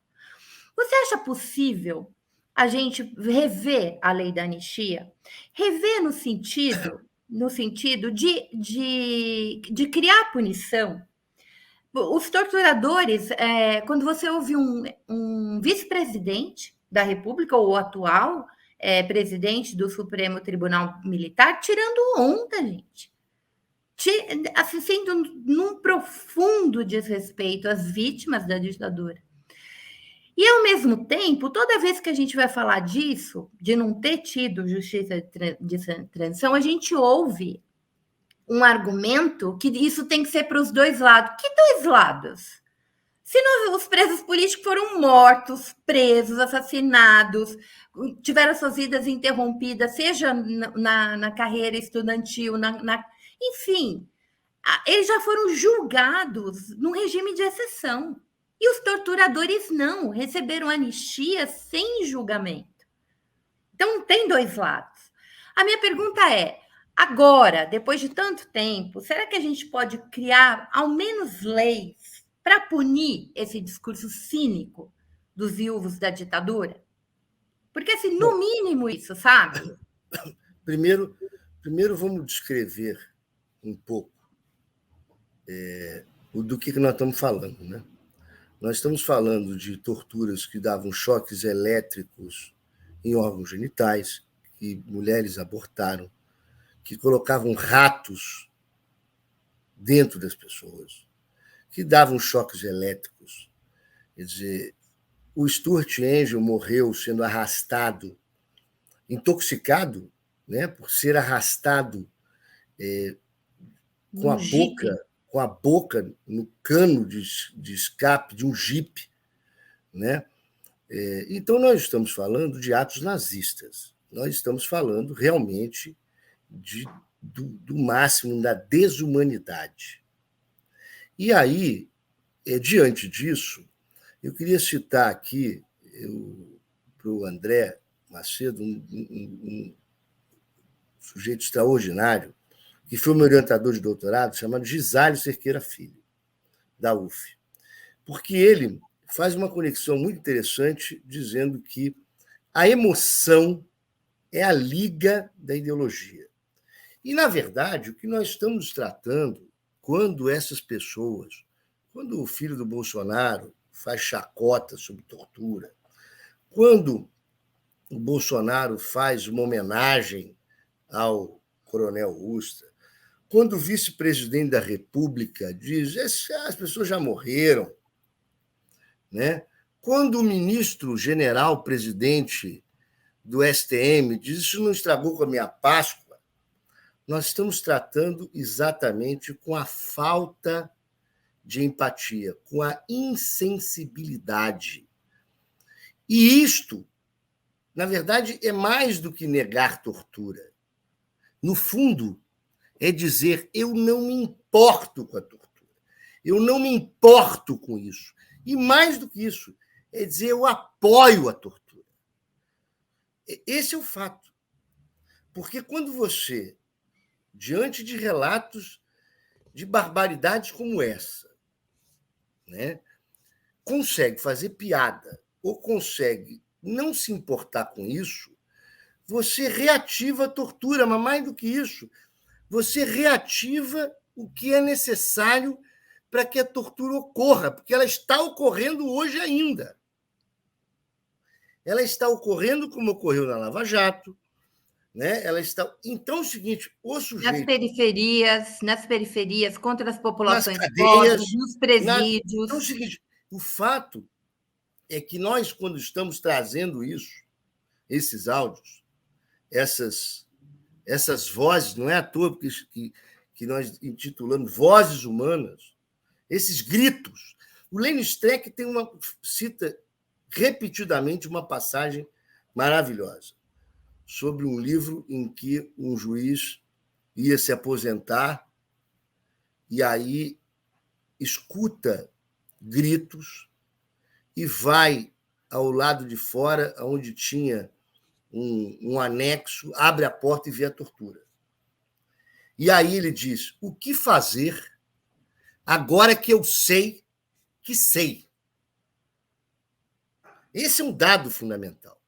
Você acha possível a gente rever a lei da anistia? Rever no sentido de criar punição. Os torturadores, quando você ouve um vice-presidente da República, ou o atual presidente do Supremo Tribunal Militar, tirando onda, gente. Sendo num profundo desrespeito às vítimas da ditadura. E, ao mesmo tempo, toda vez que a gente vai falar disso, de não ter tido justiça de transição, a gente ouve um argumento que isso tem que ser para os dois lados. Que dois lados? Se os presos políticos foram mortos, presos, assassinados, tiveram suas vidas interrompidas, seja na carreira estudantil, enfim, eles já foram julgados num regime de exceção. E os torturadores não, receberam anistia sem julgamento. Então, tem dois lados. A minha pergunta é, agora, depois de tanto tempo, será que a gente pode criar, ao menos, leis para punir esse discurso cínico dos viúvos da ditadura? Porque, assim, no mínimo isso, sabe? Primeiro vamos descrever um pouco do que nós estamos falando, né? Nós estamos falando de torturas que davam choques elétricos em órgãos genitais, que mulheres abortaram, que colocavam ratos dentro das pessoas, que davam choques elétricos. Quer dizer, o Stuart Angel morreu sendo arrastado, intoxicado, né, por ser arrastado com a boca no cano de escape de um jipe, né? Então, nós estamos falando de atos nazistas. Nós estamos falando realmente do máximo da desumanidade. E aí, diante disso, eu queria citar aqui para o André Macedo, um sujeito extraordinário, que foi meu orientador de doutorado, chamado Gisálio Cerqueira Filho, da UF. Porque ele faz uma conexão muito interessante, dizendo que a emoção é a liga da ideologia. E, na verdade, o que nós estamos tratando, quando essas pessoas, quando o filho do Bolsonaro faz chacota sobre tortura, quando o Bolsonaro faz uma homenagem ao Coronel Ustra, quando o vice-presidente da República diz as pessoas já morreram, né? Quando o ministro general presidente do STM diz isso não estragou com a minha Páscoa, nós estamos tratando exatamente com a falta de empatia, com a insensibilidade. E isto, na verdade, é mais do que negar tortura. No fundo, é dizer eu não me importo com a tortura, eu não me importo com isso. E mais do que isso, é dizer eu apoio a tortura. Esse é o fato. Porque quando você, diante de relatos de barbaridades como essa, né, consegue fazer piada ou consegue não se importar com isso, você reativa a tortura, mas mais do que isso, você reativa o que é necessário para que a tortura ocorra, porque ela está ocorrendo hoje ainda. Ela está ocorrendo como ocorreu na Lava Jato, né? Ela está. Então, é o seguinte, o sujeito... Nas periferias, contra as populações cadeias, pobres, nos presídios. Então, é o seguinte, o fato é que nós, quando estamos trazendo isso, esses áudios, essas vozes, não é à toa que nós intitulamos Vozes Humanas, esses gritos. O Lênin Streck cita repetidamente uma passagem maravilhosa sobre um livro em que um juiz ia se aposentar e aí escuta gritos e vai ao lado de fora, onde tinha um anexo, abre a porta e vê a tortura. E aí ele diz: o que fazer agora que eu sei que sei? Esse é um dado fundamental.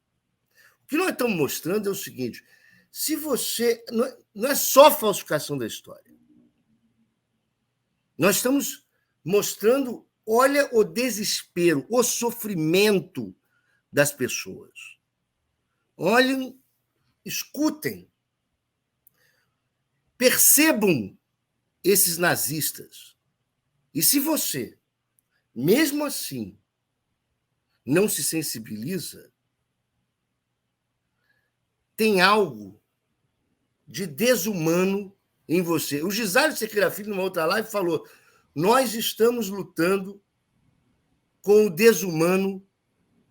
O que nós estamos mostrando é o seguinte: se você. Não é só falsificação da história. Nós estamos mostrando, olha o desespero, o sofrimento das pessoas. Olhem, escutem, percebam esses nazistas. E se você, mesmo assim, não se sensibiliza, tem algo de desumano em você. O Gisele Sequeira Filho, numa outra live, falou: nós estamos lutando com o desumano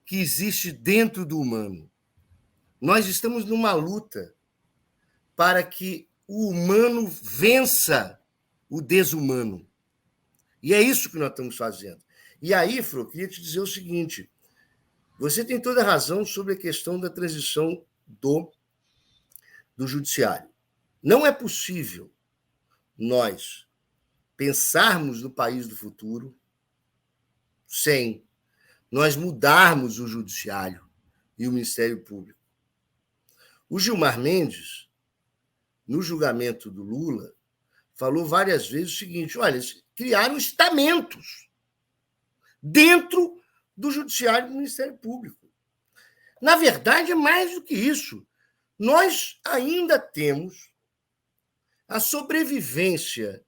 que existe dentro do humano. Nós estamos numa luta para que o humano vença o desumano. E é isso que nós estamos fazendo. E aí, Fro, eu queria te dizer o seguinte: você tem toda a razão sobre a questão da transição do judiciário. Não é possível nós pensarmos no país do futuro sem nós mudarmos o judiciário e o Ministério Público. O Gilmar Mendes, no julgamento do Lula, falou várias vezes o seguinte: olha, criaram estamentos dentro do Judiciário e do Ministério Público. Na verdade, é mais do que isso. Nós ainda temos a sobrevivência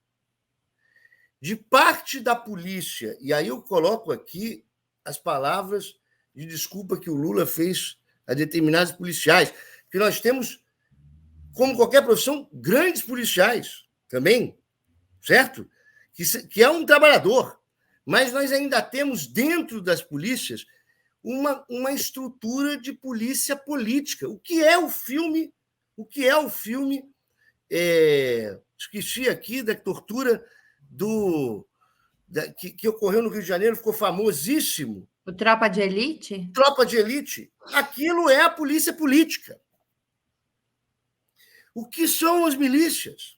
de parte da polícia, e aí eu coloco aqui as palavras de desculpa que o Lula fez a determinados policiais, que nós temos, como qualquer profissão, grandes policiais também, certo? Que é um trabalhador, mas nós ainda temos dentro das polícias uma estrutura de polícia política. O que é o filme? Esqueci aqui da tortura que ocorreu no Rio de Janeiro, ficou famosíssimo. O Tropa de Elite? Tropa de Elite. Aquilo é a polícia política. O que são as milícias?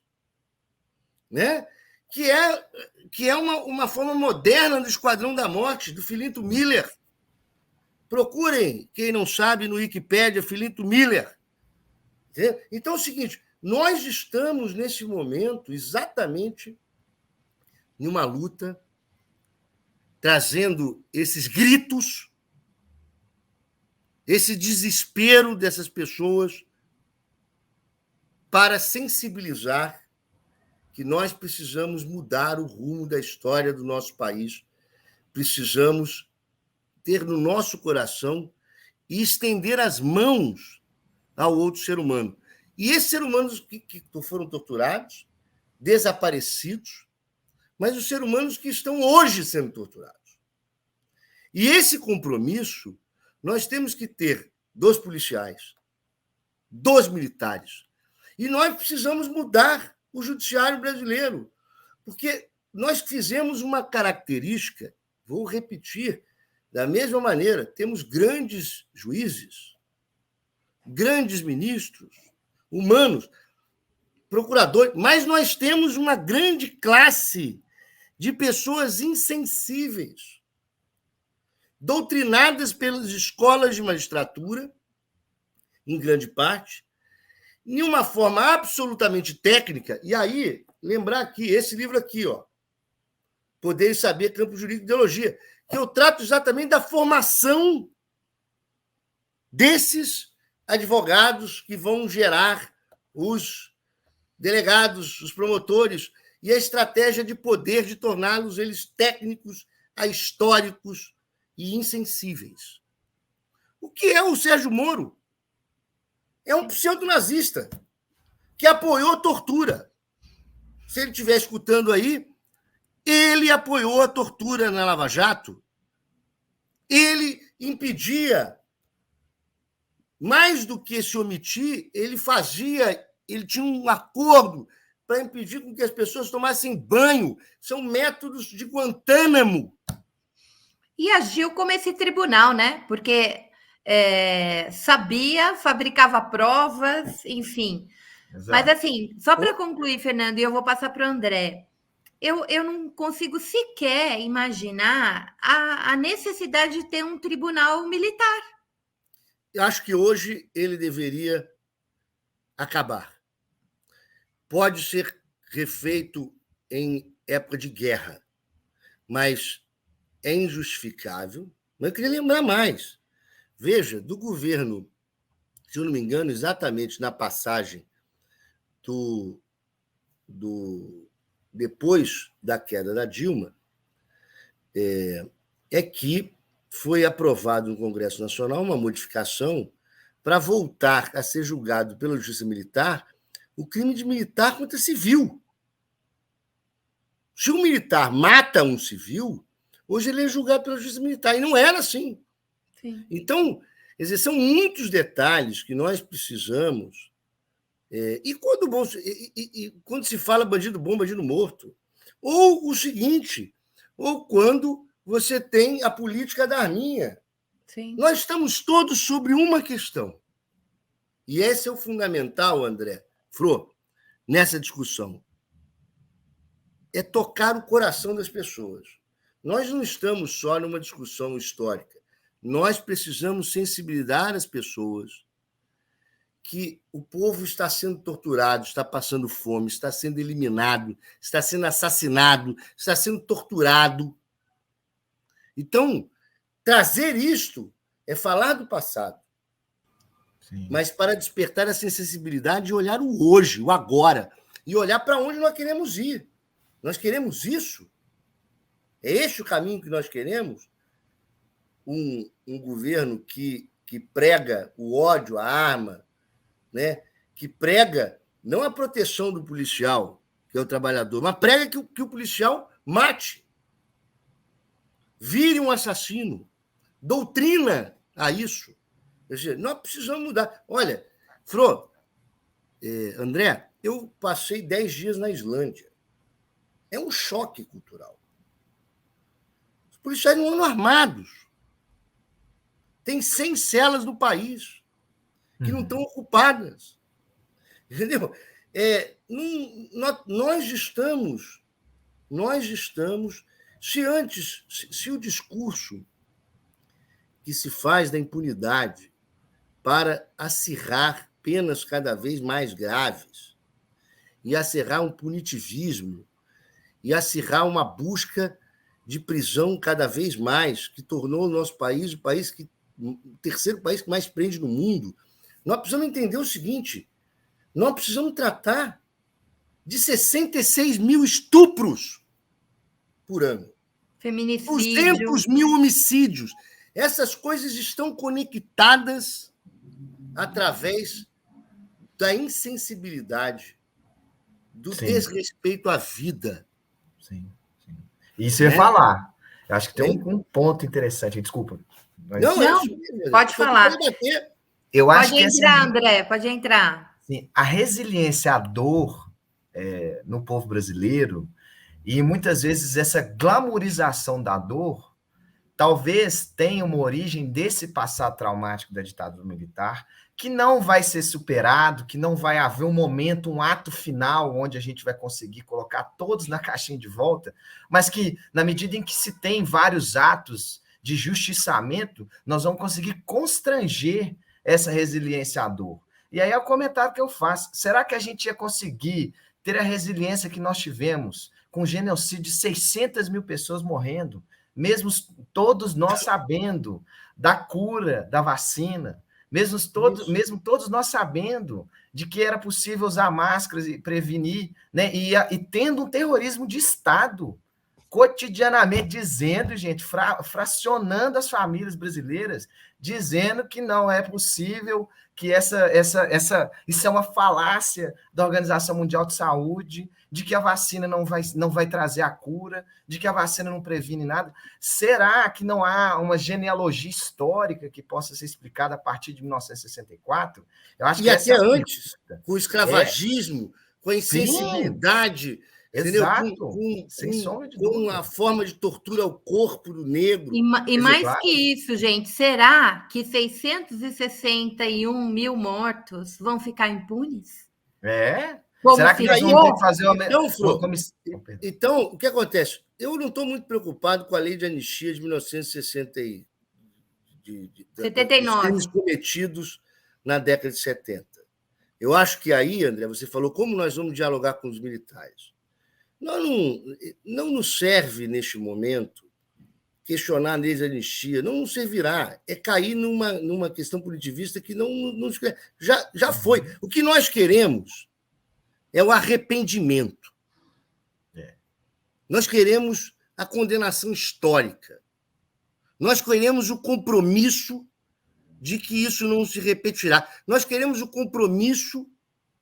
Né? Que é uma forma moderna do Esquadrão da Morte, do Filinto Miller. Procurem, quem não sabe, no Wikipédia, Filinto Miller. Entendeu? Então é o seguinte: nós estamos, nesse momento, exatamente em uma luta, trazendo esses gritos, esse desespero dessas pessoas, para sensibilizar que nós precisamos mudar o rumo da história do nosso país, precisamos ter no nosso coração e estender as mãos ao outro ser humano. E esses seres humanos que foram torturados, desaparecidos, mas os seres humanos que estão hoje sendo torturados. E esse compromisso nós temos que ter dos policiais, dos militares. E nós precisamos mudar o judiciário brasileiro, porque nós fizemos uma característica, vou repetir, da mesma maneira, temos grandes juízes, grandes ministros, humanos, procuradores, mas nós temos uma grande classe de pessoas insensíveis, doutrinadas pelas escolas de magistratura, em grande parte, em uma forma absolutamente técnica. E aí, lembrar aqui, esse livro aqui, ó, Poder e Saber, Campo Jurídico e Ideologia, que eu trato exatamente da formação desses advogados que vão gerar os delegados, os promotores, e a estratégia de poder de torná-los eles técnicos, ahistóricos e insensíveis. O que é o Sérgio Moro? É um pseudo-nazista que apoiou a tortura. Se ele estiver escutando aí, Ele apoiou a tortura na Lava Jato. Ele impedia, mais do que se omitir, ele tinha um acordo para impedir que as pessoas tomassem banho. São métodos de Guantánamo. E agiu como esse tribunal, né? Porque sabia, fabricava provas, enfim. Exato. Mas, assim, só para concluir, Fernando, e eu vou passar para o André, eu não consigo sequer imaginar a necessidade de ter um tribunal militar. Eu acho que hoje ele deveria acabar. Pode ser refeito em época de guerra, mas é injustificável. Mas eu queria lembrar mais. Veja, do governo, se eu não me engano, exatamente na passagem depois da queda da Dilma, é que foi aprovado no Congresso Nacional uma modificação para voltar a ser julgado pela Justiça Militar o crime de militar contra civil. Se um militar mata um civil, hoje ele é julgado pela Justiça Militar, e não era assim. Sim. Então, quer dizer, são muitos detalhes que nós precisamos. E quando se fala bandido bom, bandido morto, ou o seguinte, ou quando você tem a política da arminha. Sim. Nós estamos todos sobre uma questão. E esse é o fundamental, André, Fro, nessa discussão. É tocar o coração das pessoas. Nós não estamos só numa discussão histórica. Nós precisamos sensibilizar as pessoas que o povo está sendo torturado, está passando fome, está sendo eliminado, está sendo assassinado, está sendo torturado. Então, trazer isto é falar do passado. Sim. Mas para despertar essa sensibilidade e olhar o hoje, o agora, e olhar para onde nós queremos ir. Nós queremos isso? É este o caminho que nós queremos? Um governo que prega o ódio, a arma, né? Que prega não a proteção do policial, que é o trabalhador, mas prega que o policial mate, vire um assassino, doutrina a isso. Quer dizer, nós precisamos mudar. Olha, Fro, André, eu passei 10 dias na Islândia. É um choque cultural. Os policiais não andam armados. Tem 100 celas no país que não estão ocupadas. Entendeu? Nós estamos... Se o discurso que se faz da impunidade para acirrar penas cada vez mais graves e acirrar um punitivismo e acirrar uma busca de prisão cada vez mais, que tornou o nosso país o terceiro país que mais prende no mundo, nós precisamos entender o seguinte: nós precisamos tratar de 66 mil estupros por ano. Feminicídio. 200 mil homicídios. Essas coisas estão conectadas através da insensibilidade, do desrespeito à vida. Sim. Isso eu ia falar. Eu acho que tem um ponto interessante. Desculpa. Mas... Não, pode falar. Eu acho pode entrar, André, pode entrar. Sim, a resiliência à dor no povo brasileiro, e muitas vezes essa glamorização da dor, talvez tenha uma origem desse passado traumático da ditadura militar, que não vai ser superado, que não vai haver um momento, um ato final, onde a gente vai conseguir colocar todos na caixinha de volta, mas que, na medida em que se tem vários atos de justiçamento, nós vamos conseguir constranger essa resiliência à dor. E aí é o comentário que eu faço. Será que a gente ia conseguir ter a resiliência que nós tivemos com o genocídio de 600 mil pessoas morrendo, mesmo todos nós sabendo da cura, da vacina, mesmo todos nós sabendo de que era possível usar máscaras e prevenir, né? E tendo um terrorismo de Estado, cotidianamente dizendo, gente, fracionando as famílias brasileiras, dizendo que não é possível que isso é uma falácia da Organização Mundial de Saúde, de que a vacina não vai trazer a cura, de que a vacina não previne nada. Será que não há uma genealogia histórica que possa ser explicada a partir de 1964? Eu acho que até antes, com o escravagismo, com a insensibilidade, exato, sem sombra de dúvida. Com a forma de tortura ao corpo do negro. E mais que isso, gente, será que 661 mil mortos vão ficar impunes? Será que nós vamos ter que fazer uma comissão? Então, o que acontece? Eu não estou muito preocupado com a lei de anistia de 1979. Dos crimes cometidos na década de 70. Eu acho que aí, André, você falou como nós vamos dialogar com os militares. Não nos serve, neste momento, questionar a lei de anistia. Não nos servirá. É cair numa questão punitivista que já foi. O que nós queremos é o arrependimento. Nós queremos a condenação histórica. Nós queremos o compromisso de que isso não se repetirá. Nós queremos o compromisso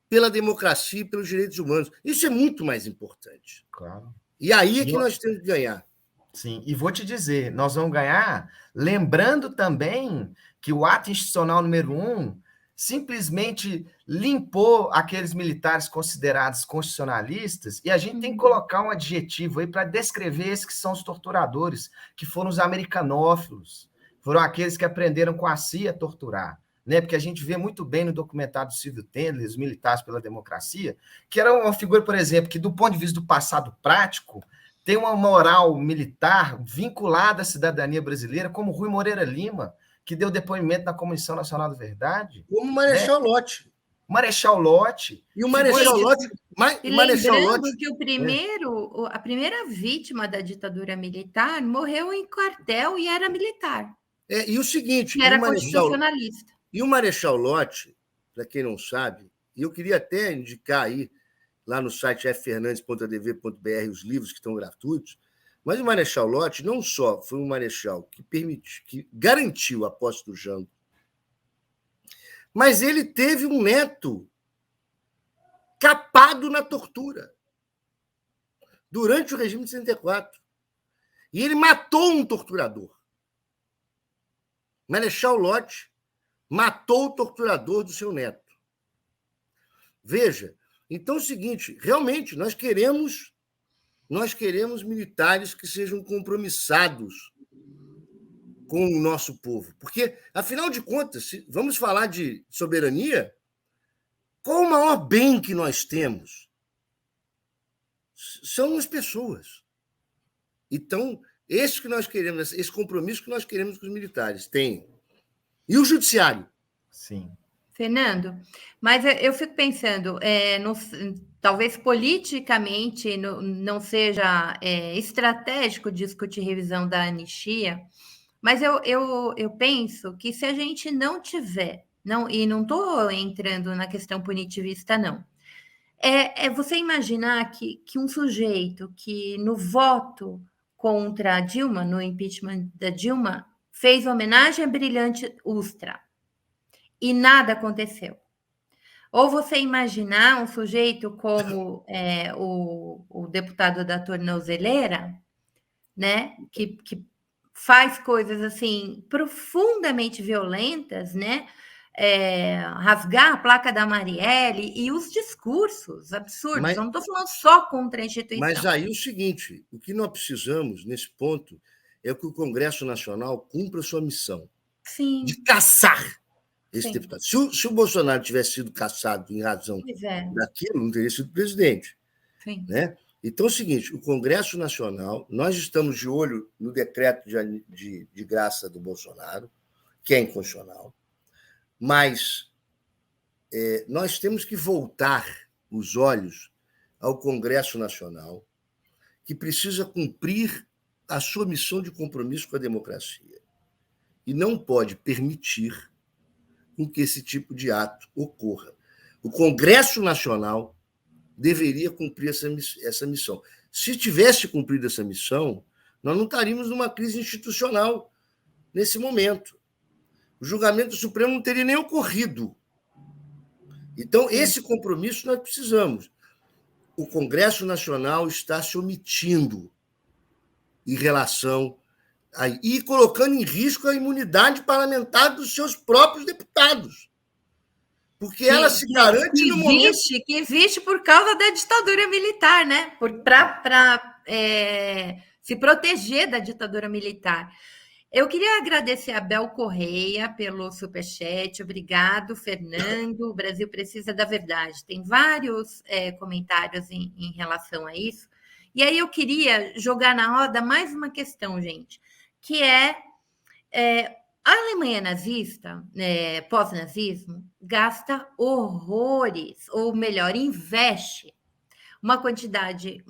pela democracia e pelos direitos humanos. Isso é muito mais importante. Claro. E aí é que nós temos que ganhar. Sim, e vou te dizer, nós vamos ganhar lembrando também que o ato institucional número 1 simplesmente limpou aqueles militares considerados constitucionalistas, e a gente tem que colocar um adjetivo aí para descrever esses que são os torturadores, que foram os americanófilos, foram aqueles que aprenderam com a CIA a torturar, né? Porque a gente vê muito bem no documentário do Silvio Tendler, Os Militares pela Democracia, que era uma figura, por exemplo, que do ponto de vista do passado prático, tem uma moral militar vinculada à cidadania brasileira, como Rui Moreira Lima, que deu depoimento na Comissão Nacional da Verdade. Como o Marechal Lott. Marechal Lott. E o Marechal Lott... Lembrando que a primeira vítima da ditadura militar morreu em quartel e era militar. E o seguinte... Era constitucionalista. E o Marechal Lott, para quem não sabe, e eu queria até indicar aí, lá no site ffernandes.adv.br, os livros que estão gratuitos, mas o Marechal Lott não só foi um marechal que garantiu a posse do Jango, mas ele teve um neto capado na tortura durante o regime de 64. E ele matou um torturador. Marechal Lott matou o torturador do seu neto. Veja, então é o seguinte, realmente, nós queremos militares que sejam compromissados com o nosso povo. Porque, afinal de contas, se vamos falar de soberania, qual o maior bem que nós temos? São as pessoas. Então, esse que nós queremos, esse compromisso que nós queremos que os militares tenham. E o judiciário? Sim. Fernando, mas eu fico pensando, talvez politicamente não seja estratégico discutir revisão da anistia, mas eu penso que se a gente não tiver, e não estou entrando na questão punitivista, não, você imaginar que um sujeito que no voto contra a Dilma, no impeachment da Dilma, fez homenagem à brilhante Ustra, e nada aconteceu. Ou você imaginar um sujeito como o deputado da tornozeleira, né, que faz coisas assim profundamente violentas, né, rasgar a placa da Marielle e os discursos absurdos. Eu não estou falando só contra a instituição. Mas aí o seguinte, o que nós precisamos nesse ponto é que o Congresso Nacional cumpra a sua missão. Sim. De caçar esse deputado. Se o Bolsonaro tivesse sido caçado em razão daquilo, não teria sido presidente. Sim. Né? Então é o seguinte, o Congresso Nacional, nós estamos de olho no decreto de graça do Bolsonaro, que é inconstitucional, mas nós temos que voltar os olhos ao Congresso Nacional, que precisa cumprir a sua missão de compromisso com a democracia. E não pode permitir que esse tipo de ato ocorra. O Congresso Nacional deveria cumprir essa missão. Se tivesse cumprido essa missão, nós não estaríamos numa crise institucional nesse momento. O julgamento do Supremo não teria nem ocorrido Então, esse compromisso nós precisamos. O Congresso Nacional está se omitindo em relação e colocando em risco a imunidade parlamentar dos seus próprios deputados. Porque ela se garante no momento... Que existe por causa da ditadura militar, né? Para se proteger da ditadura militar. Eu queria agradecer a Bel Correia pelo superchat. Obrigado, Fernando. O Brasil precisa da verdade. Tem vários comentários em relação a isso. E aí eu queria jogar na roda mais uma questão, gente, que é a Alemanha nazista, pós-nazismo, gasta horrores, ou melhor, investe uma quantidade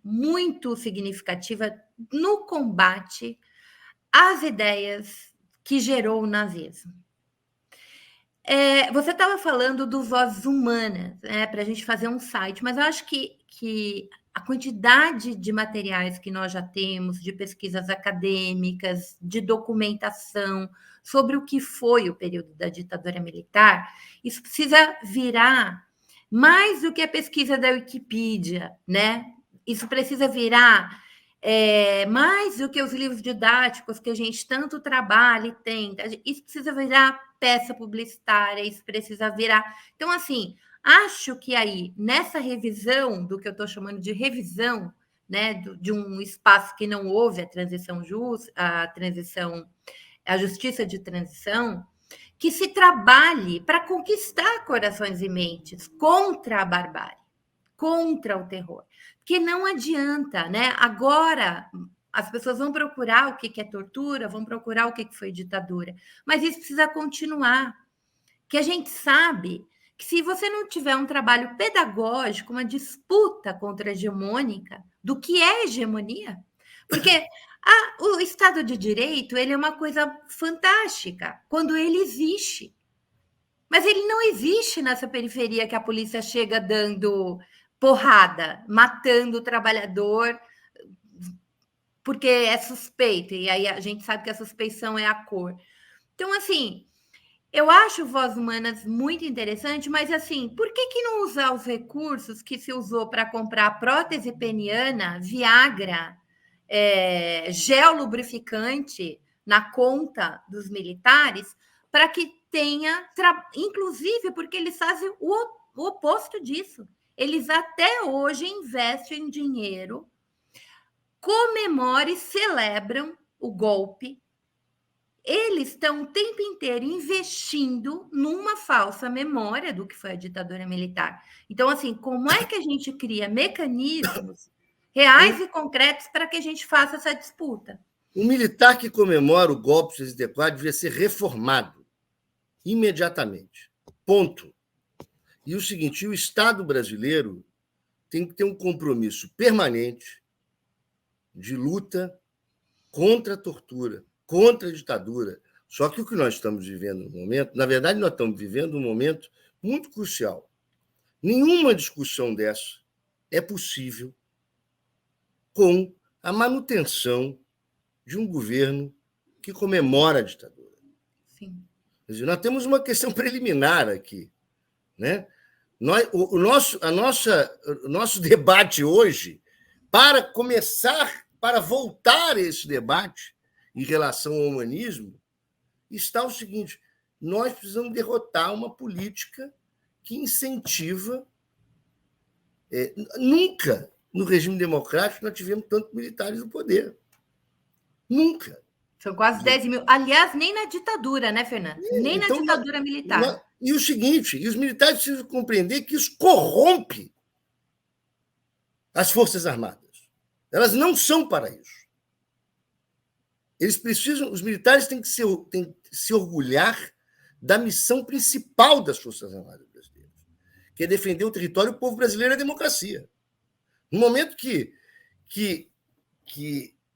muito significativa no combate às ideias que gerou o nazismo. Você estava falando do Vozes Humanas, para a gente fazer um site, mas eu acho que a quantidade de materiais que nós já temos, de pesquisas acadêmicas, de documentação sobre o que foi o período da ditadura militar, isso precisa virar mais do que a pesquisa da Wikipedia, né? Isso precisa virar mais do que os livros didáticos que a gente tanto trabalha e tenta. Isso precisa virar peça publicitária, isso precisa virar... Então, assim, acho que aí, nessa revisão, do que eu estou chamando de revisão, né, de um espaço que não houve a transição justa, a justiça de transição, que se trabalhe para conquistar corações e mentes contra a barbárie, contra o terror. Porque não adianta, né? Agora as pessoas vão procurar o que é tortura, vão procurar o que foi ditadura, mas isso precisa continuar. Que a gente sabe que se você não tiver um trabalho pedagógico, uma disputa contra-hegemônica do que é hegemonia, porque o Estado de Direito ele é uma coisa fantástica quando ele existe, mas ele não existe nessa periferia que a polícia chega dando porrada, matando o trabalhador porque é suspeito, e aí a gente sabe que a suspeição é a cor. Então, assim, eu acho Vozes Humanas muito interessante, mas, assim, por que não usar os recursos que se usou para comprar prótese peniana, Viagra, gel lubrificante na conta dos militares, para que tenha... Inclusive, porque eles fazem o oposto disso. Eles até hoje investem dinheiro, comemoram e celebram o golpe. Eles estão o tempo inteiro investindo numa falsa memória do que foi a ditadura militar. Então, assim, como é que a gente cria mecanismos reais e concretos para que a gente faça essa disputa? O militar que comemora o golpe de 64 devia ser reformado imediatamente. Ponto. E o seguinte, o Estado brasileiro tem que ter um compromisso permanente de luta contra a tortura, contra a ditadura. Só que o que nós estamos vivendo no momento, na verdade, nós estamos vivendo um momento muito crucial. Nenhuma discussão dessa é possível com a manutenção de um governo que comemora a ditadura. Sim. Quer dizer, nós temos uma questão preliminar aqui, né? O nosso debate hoje, para começar, para voltar a esse debate em relação ao humanismo, está o seguinte: nós precisamos derrotar uma política que incentiva... Nunca, no regime democrático, nós tivemos tantos militares no poder. Nunca. São quase 10 mil. Aliás, nem na ditadura, né, Fernando? Nem na ditadura militar. E o seguinte, os militares precisam compreender que isso corrompe as Forças Armadas. Elas não são para isso. Os militares têm que se orgulhar da missão principal das Forças Armadas brasileiras, que é defender o território e o povo brasileiro e a democracia. No momento que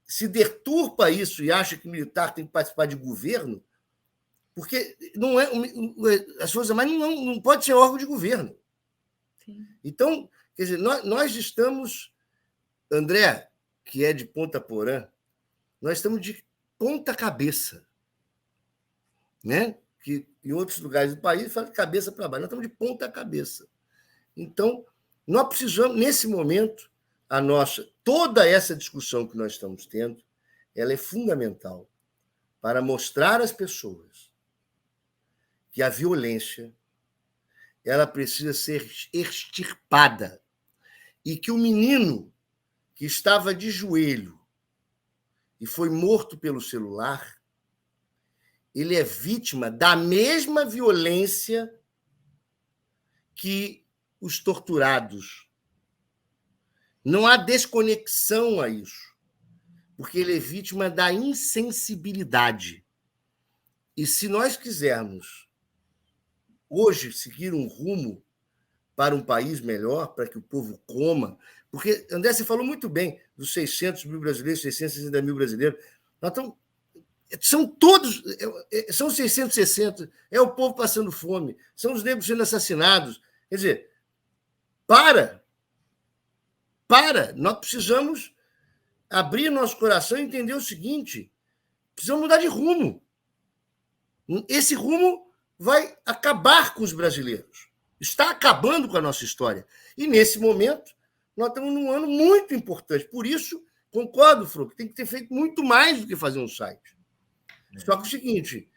se deturpa isso e acha que o militar tem que participar de governo, porque as Forças Armadas não pode ser órgão de governo. Sim. Então, quer dizer, nós estamos, André, que é de Ponta Porã, nós estamos de ponta cabeça, né? Que em outros lugares do país, fala de cabeça para baixo. Nós estamos de ponta cabeça. Então, nós precisamos, nesse momento, toda essa discussão que nós estamos tendo, ela é fundamental para mostrar às pessoas que a violência ela precisa ser extirpada e que o menino que estava de joelho e foi morto pelo celular, ele é vítima da mesma violência que os torturados. Não há desconexão a isso, porque ele é vítima da insensibilidade. E se nós quisermos hoje seguir um rumo para um país melhor, para que o povo coma, porque, André, você falou muito bem dos 600 mil brasileiros, 660 mil brasileiros, são todos, são 660, é o povo passando fome, são os negros sendo assassinados. Quer dizer, nós precisamos abrir nosso coração e entender o seguinte, precisamos mudar de rumo. Esse rumo vai acabar com os brasileiros, está acabando com a nossa história. E, nesse momento, nós estamos num ano muito importante. Por isso, concordo, Fro, que tem que ter feito muito mais do que fazer um site. Só que é o seguinte,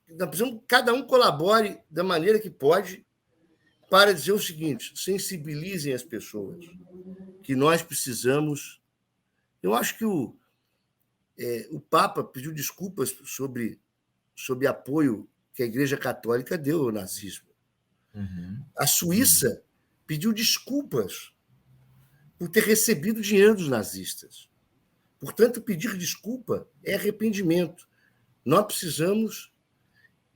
nós precisamos que cada um colabore da maneira que pode para dizer o seguinte, sensibilizem as pessoas, que nós precisamos... Eu acho que o Papa pediu desculpas sobre apoio que a Igreja Católica deu ao nazismo. Uhum. A Suíça pediu desculpas por ter recebido dinheiro dos nazistas. Portanto, pedir desculpa é arrependimento. Nós precisamos...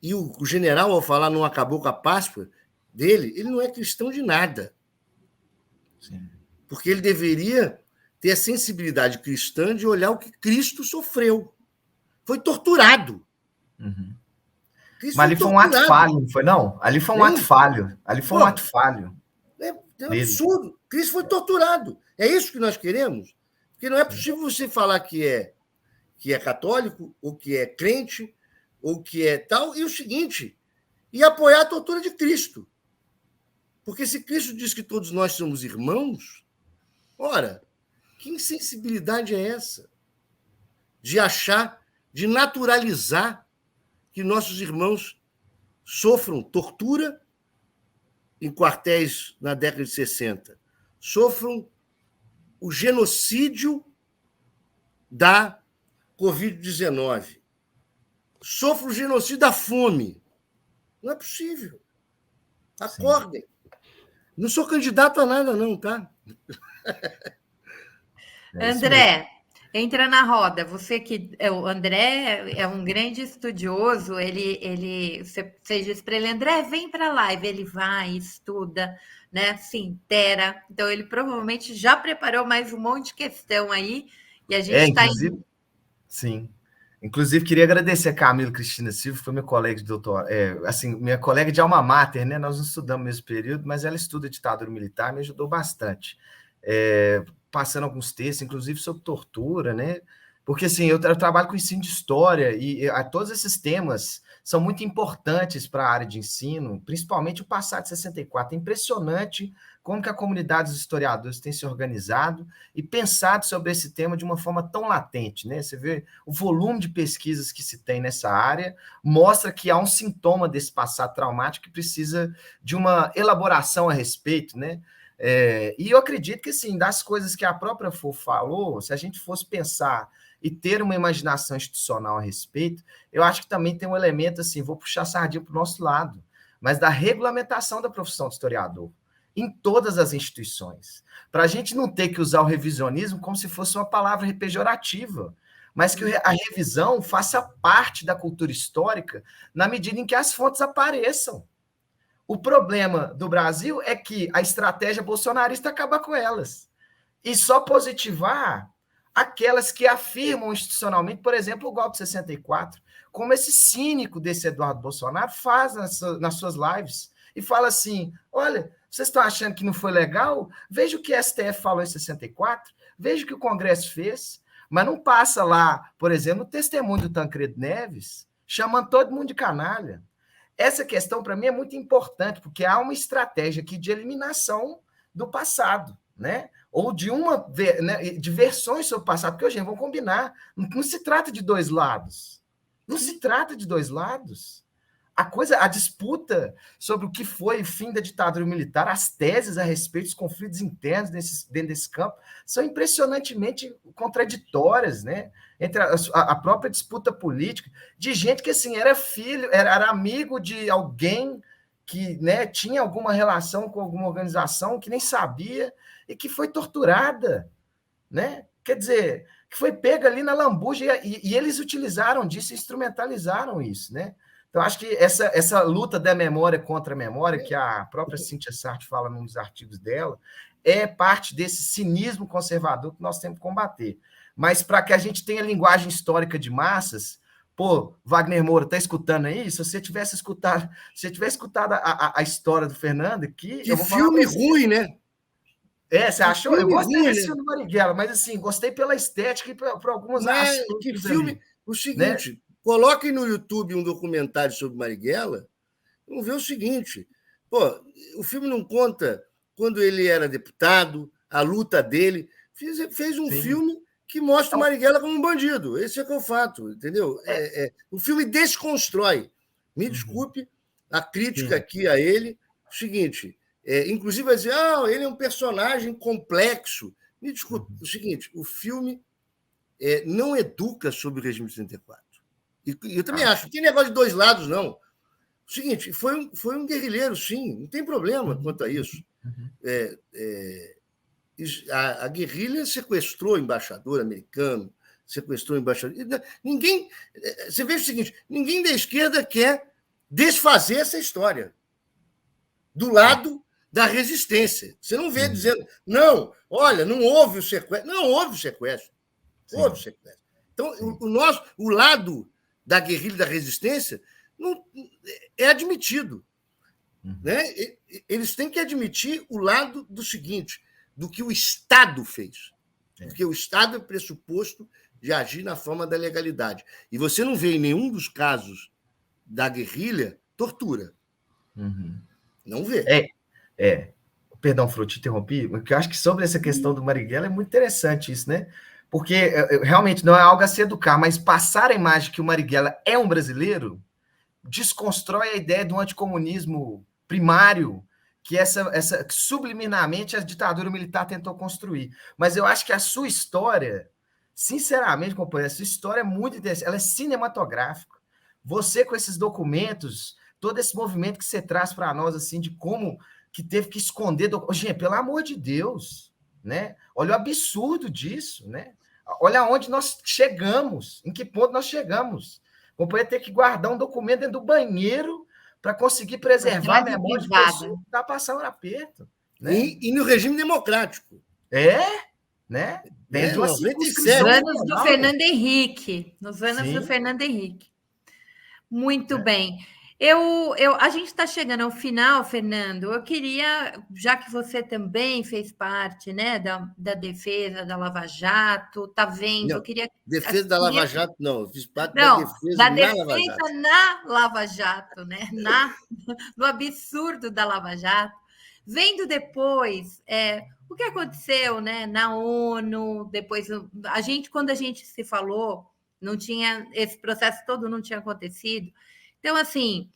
E o general, ao falar não acabou com a Páscoa dele, ele não é cristão de nada. Sim. Porque ele deveria ter a sensibilidade cristã de olhar o que Cristo sofreu. Foi torturado. Uhum. Mas ali foi um ato falho, não foi, não? Ali foi um ato falho. Um ato falho. É um absurdo. Cristo foi torturado. É isso que nós queremos? Porque não é possível você falar que é católico, ou que é crente, ou que é tal, e o seguinte, e apoiar a tortura de Cristo. Porque se Cristo diz que todos nós somos irmãos, ora, que insensibilidade é essa? De achar, de naturalizar que nossos irmãos sofram tortura em quartéis na década de 60, sofram o genocídio da Covid-19, sofram o genocídio da fome. Não é possível. Acordem. Sim. Não sou candidato a nada, não, tá? André, entra na roda. Você que o André é um grande estudioso. Você diz para ele, André, vem para a live. Ele vai, estuda, né? Se inteira. Então ele provavelmente já preparou mais um monte de questão aí e a gente está indo. Sim. Inclusive, queria agradecer a Camila Cristina Silva, foi minha colega de doutorado, minha colega de alma mater, né? Nós não estudamos no mesmo período, mas ela estuda ditadura militar, me ajudou bastante. Passando alguns textos, inclusive sobre tortura, né? Porque, assim, eu trabalho com ensino de história e todos esses temas são muito importantes para a área de ensino, principalmente o passado de 64. É impressionante como que a comunidade dos historiadores tem se organizado e pensado sobre esse tema de uma forma tão latente, né? Você vê o volume de pesquisas que se tem nessa área, mostra que há um sintoma desse passado traumático que precisa de uma elaboração a respeito, né? E eu acredito que, assim, das coisas que a própria FO falou, se a gente fosse pensar e ter uma imaginação institucional a respeito, eu acho que também tem um elemento, assim, vou puxar a sardinha para o nosso lado, mas da regulamentação da profissão de historiador em todas as instituições, para a gente não ter que usar o revisionismo como se fosse uma palavra pejorativa, mas que a revisão faça parte da cultura histórica na medida em que as fontes apareçam. O problema do Brasil é que a estratégia bolsonarista acaba com elas e só positivar aquelas que afirmam institucionalmente, por exemplo, o golpe de 64, como esse cínico desse Eduardo Bolsonaro faz nas suas lives e fala assim, olha, vocês estão achando que não foi legal? Veja o que a STF falou em 64, veja o que o Congresso fez, mas não passa lá, por exemplo, o testemunho do Tancredo Neves, chamando todo mundo de canalha. essa questão, para mim, é muito importante, porque há uma estratégia aqui de eliminação do passado, né? Ou de de versões sobre o passado, porque, gente, vamos combinar, não se trata de dois lados. Não se trata de dois lados. A disputa sobre o que foi o fim da ditadura militar, as teses a respeito dos conflitos internos dentro desse campo, são impressionantemente contraditórias, né? Entre a própria disputa política, de gente que assim, era filho, era amigo de alguém que, né, tinha alguma relação com alguma organização que nem sabia e que foi torturada, né? Quer dizer, que foi pega ali na lambuja e eles utilizaram disso, instrumentalizaram isso, né? Então, acho que essa luta da memória contra a memória, que a própria Cíntia Sartre fala num dos artigos dela, é parte desse cinismo conservador que nós temos que combater. Mas para que a gente tenha linguagem histórica de massas, pô, Wagner Moura, tá escutando aí? Se você tivesse escutado, a história do Fernando aqui... Que filme ruim, né? Você achou? Eu gostei desse filme do Marighella, mas assim, gostei pela estética e por algumas ações. Que filme... Ali, o seguinte... Né? Coloquem no YouTube um documentário sobre Marighella, vão ver o seguinte, pô, o filme não conta quando ele era deputado, a luta dele, fez um filme que mostra o Marighella como um bandido, esse é que é o fato, entendeu? O filme desconstrói, me desculpe a crítica aqui a ele, o seguinte, inclusive vai dizer, ele é um personagem complexo, me desculpe, o seguinte, o filme não educa sobre o regime de 64. E eu também acho, não tem negócio de dois lados, não. O seguinte, foi um guerrilheiro, sim, não tem problema quanto a isso. A guerrilha sequestrou o embaixador americano, sequestrou o embaixador... Ninguém... Você veja o seguinte, ninguém da esquerda quer desfazer essa história do lado da resistência. Você não vê dizendo, não, olha, não houve o sequestro. Não, houve o sequestro. Houve o sequestro. Então, o lado da guerrilha da resistência não é admitido. Né? Eles têm que admitir o lado do seguinte, do que o Estado fez. Porque o Estado é pressuposto de agir na forma da legalidade. E você não vê em nenhum dos casos da guerrilha tortura. Não vê. Perdão, Fro, te interrompi, porque eu acho que sobre essa questão do Marighella é muito interessante isso, né? Porque realmente não é algo a se educar, mas passar a imagem que o Marighella é um brasileiro desconstrói a ideia do anticomunismo primário que que subliminarmente a ditadura militar tentou construir. Mas eu acho que a sua história, sinceramente, companheiro, a sua história é muito interessante, ela é cinematográfica. Você, com esses documentos, todo esse movimento que você traz para nós, assim, de como que teve que esconder... Gente, pelo amor de Deus, né? Olha o absurdo disso, né? Olha onde nós chegamos, em que ponto nós chegamos. O companheiro ter que guardar um documento dentro do banheiro para conseguir preservar a memória de pessoa que está passando aperto. Né? E no regime democrático. Né? Nos anos do Fernando Henrique. Nos anos do Fernando Henrique. Muito bem. A gente está chegando ao final, Fernando. Eu queria, já que você também fez parte, né, da defesa da Lava Jato, tá vendo? Não, eu queria defesa da Lava Jato, não. Eu fiz parte da defesa na Lava Jato, né? No absurdo da Lava Jato. Vendo depois o que aconteceu, né, na ONU, depois quando a gente se falou, não tinha esse processo todo não tinha acontecido. Então, assim,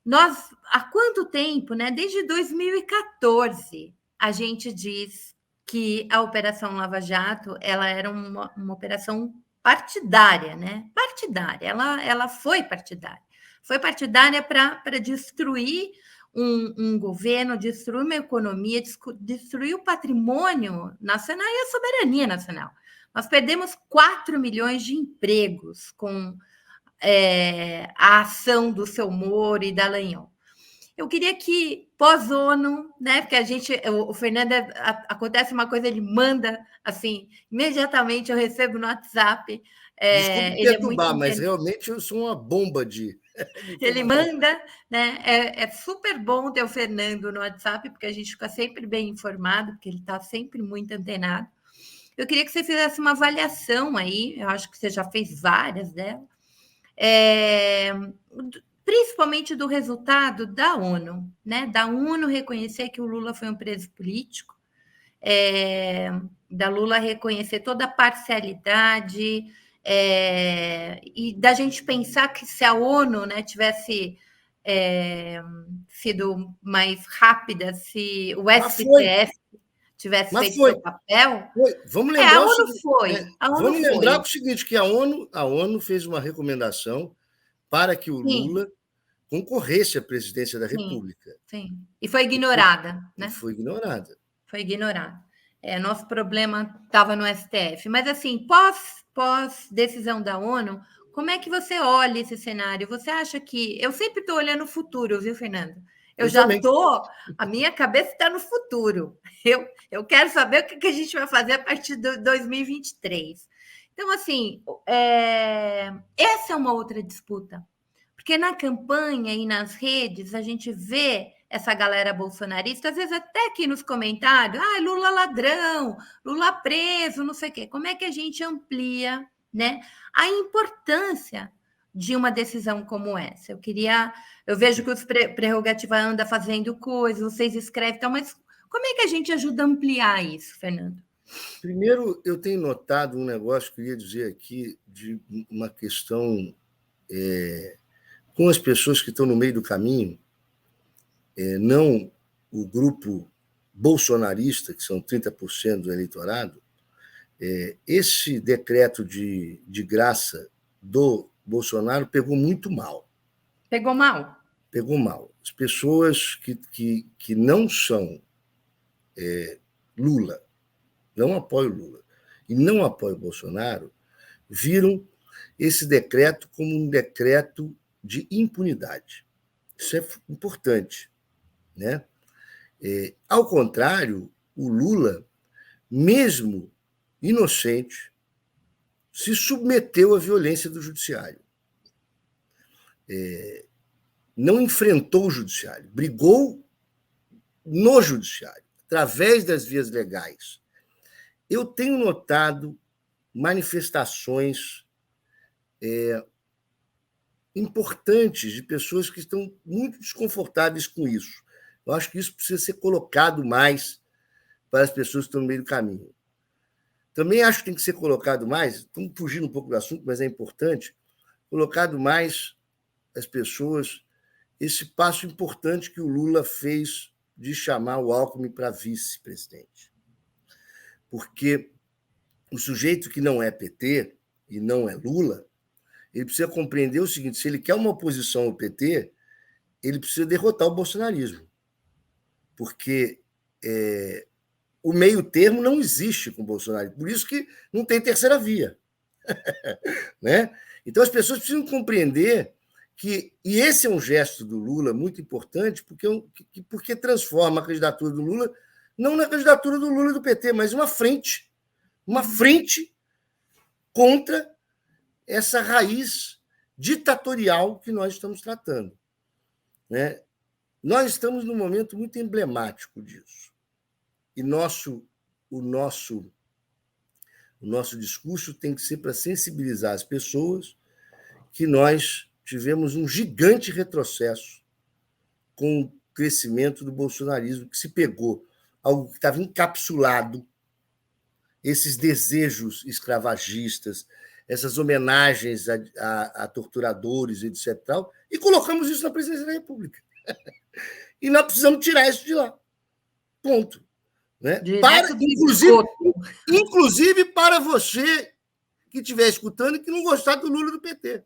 nós há quanto tempo, né? Desde 2014, a gente diz que a Operação Lava Jato ela era uma operação partidária, né? Partidária, ela foi partidária. Foi partidária para destruir um governo, destruir uma economia, destruir o patrimônio nacional e a soberania nacional. Nós perdemos 4 milhões de empregos com a ação do seu Moro e da Dallagnol. Eu queria que, pós-ONU, né? Porque o Fernando, acontece uma coisa, ele manda, assim, imediatamente eu recebo no WhatsApp. Desculpe perturbar, mas realmente eu sou uma bomba de... Ele manda, né? É super bom ter o Fernando no WhatsApp, porque a gente fica sempre bem informado, porque ele está sempre muito antenado. Eu queria que você fizesse uma avaliação aí, eu acho que você já fez várias delas, principalmente do resultado da ONU, né? Da ONU reconhecer que o Lula foi um preso político, da Lula reconhecer toda a parcialidade, e da gente pensar que se a ONU, né, tivesse sido mais rápida, se o STF tivesse feito seu papel. Vamos lembrar a ONU foi. Vamos lembrar o seguinte, que a ONU fez uma recomendação para que o Lula concorresse à presidência da República. Sim. E foi ignorada, né? Foi ignorada. Foi ignorada. Nosso problema estava no STF. Mas, assim, pós decisão da ONU, como é que você olha esse cenário? Você acha que... Eu sempre estou olhando o futuro, viu, Fernando? A minha cabeça está no futuro. Eu quero saber o que a gente vai fazer a partir de 2023. Então, assim, essa é uma outra disputa. Porque na campanha e nas redes, a gente vê essa galera bolsonarista, às vezes até aqui nos comentários, Lula ladrão, Lula preso, não sei o quê. Como é que a gente amplia, né, a importância de uma decisão como essa? Eu vejo que os Prerrogativa anda fazendo coisas, vocês escrevem, então, mas como é que a gente ajuda a ampliar isso, Fernando? Primeiro, eu tenho notado um negócio que eu queria dizer aqui, de uma questão com as pessoas que estão no meio do caminho, não o grupo bolsonarista, que são 30% do eleitorado. Esse decreto de graça do Bolsonaro pegou muito mal. Pegou mal? Pegou mal. As pessoas que não são Lula, não apoiam Lula e não apoiam Bolsonaro, viram esse decreto como um decreto de impunidade. Isso é importante, né? Ao contrário, o Lula, mesmo inocente, se submeteu à violência do judiciário. Não enfrentou o judiciário, brigou no judiciário, através das vias legais. Eu tenho notado manifestações importantes de pessoas que estão muito desconfortáveis com isso. Eu acho que isso precisa ser colocado mais para as pessoas que estão no meio do caminho. Também acho que tem que ser colocado mais, estamos fugindo um pouco do assunto, mas é importante, colocado mais as pessoas esse passo importante que o Lula fez de chamar o Alckmin para vice-presidente. Porque o sujeito que não é PT e não é Lula, ele precisa compreender o seguinte: se ele quer uma oposição ao PT, ele precisa derrotar o bolsonarismo. Porque o meio termo não existe com o Bolsonaro. Por isso que não tem terceira via. Né? Então, as pessoas precisam compreender que... E esse é um gesto do Lula muito importante, porque transforma a candidatura do Lula não na candidatura do Lula e do PT, mas uma frente contra essa raiz ditatorial que nós estamos tratando. Né? Nós estamos num momento muito emblemático disso. E o nosso discurso tem que ser para sensibilizar as pessoas que nós tivemos um gigante retrocesso com o crescimento do bolsonarismo, que se pegou algo que estava encapsulado, esses desejos escravagistas, essas homenagens a torturadores, etc., e colocamos isso na presidência da República. E nós precisamos tirar isso de lá. Ponto. Né? Inclusive para você que estiver escutando e que não gostar do Lula e do PT.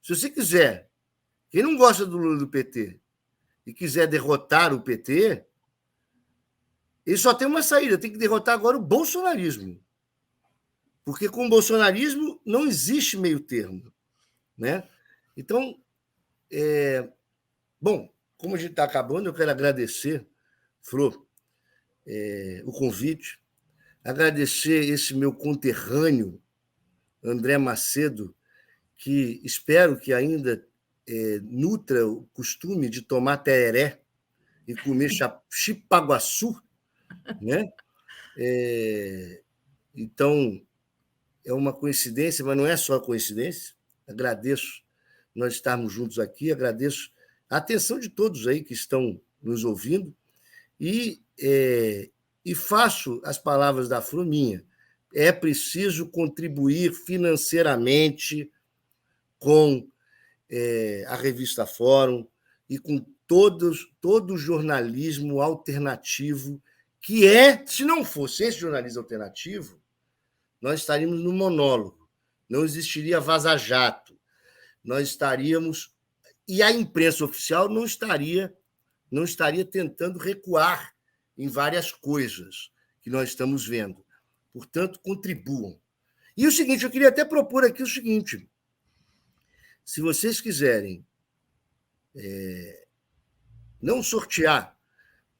Se você quiser, quem não gosta do Lula e do PT e quiser derrotar o PT, ele só tem uma saída: tem que derrotar agora o bolsonarismo. Porque com o bolsonarismo não existe meio termo. Né? Então, bom, como a gente está acabando, eu quero agradecer, Flor, o convite, agradecer esse meu conterrâneo, André Macedo, que espero que ainda nutra o costume de tomar tereré e comer chipaguaçu, né? Então, é uma coincidência, mas não é só coincidência. Agradeço nós estarmos juntos aqui. Agradeço a atenção de todos aí que estão nos ouvindo e faço as palavras da Fru minha. É preciso contribuir financeiramente com a revista Fórum e com todo o jornalismo alternativo que se não fosse esse jornalismo alternativo, nós estaríamos no monólogo, não existiria vaza-jato, nós estaríamos... E a imprensa oficial não estaria tentando recuar em várias coisas que nós estamos vendo. Portanto, contribuam. E o seguinte, eu queria até propor aqui o seguinte, se vocês quiserem não sortear,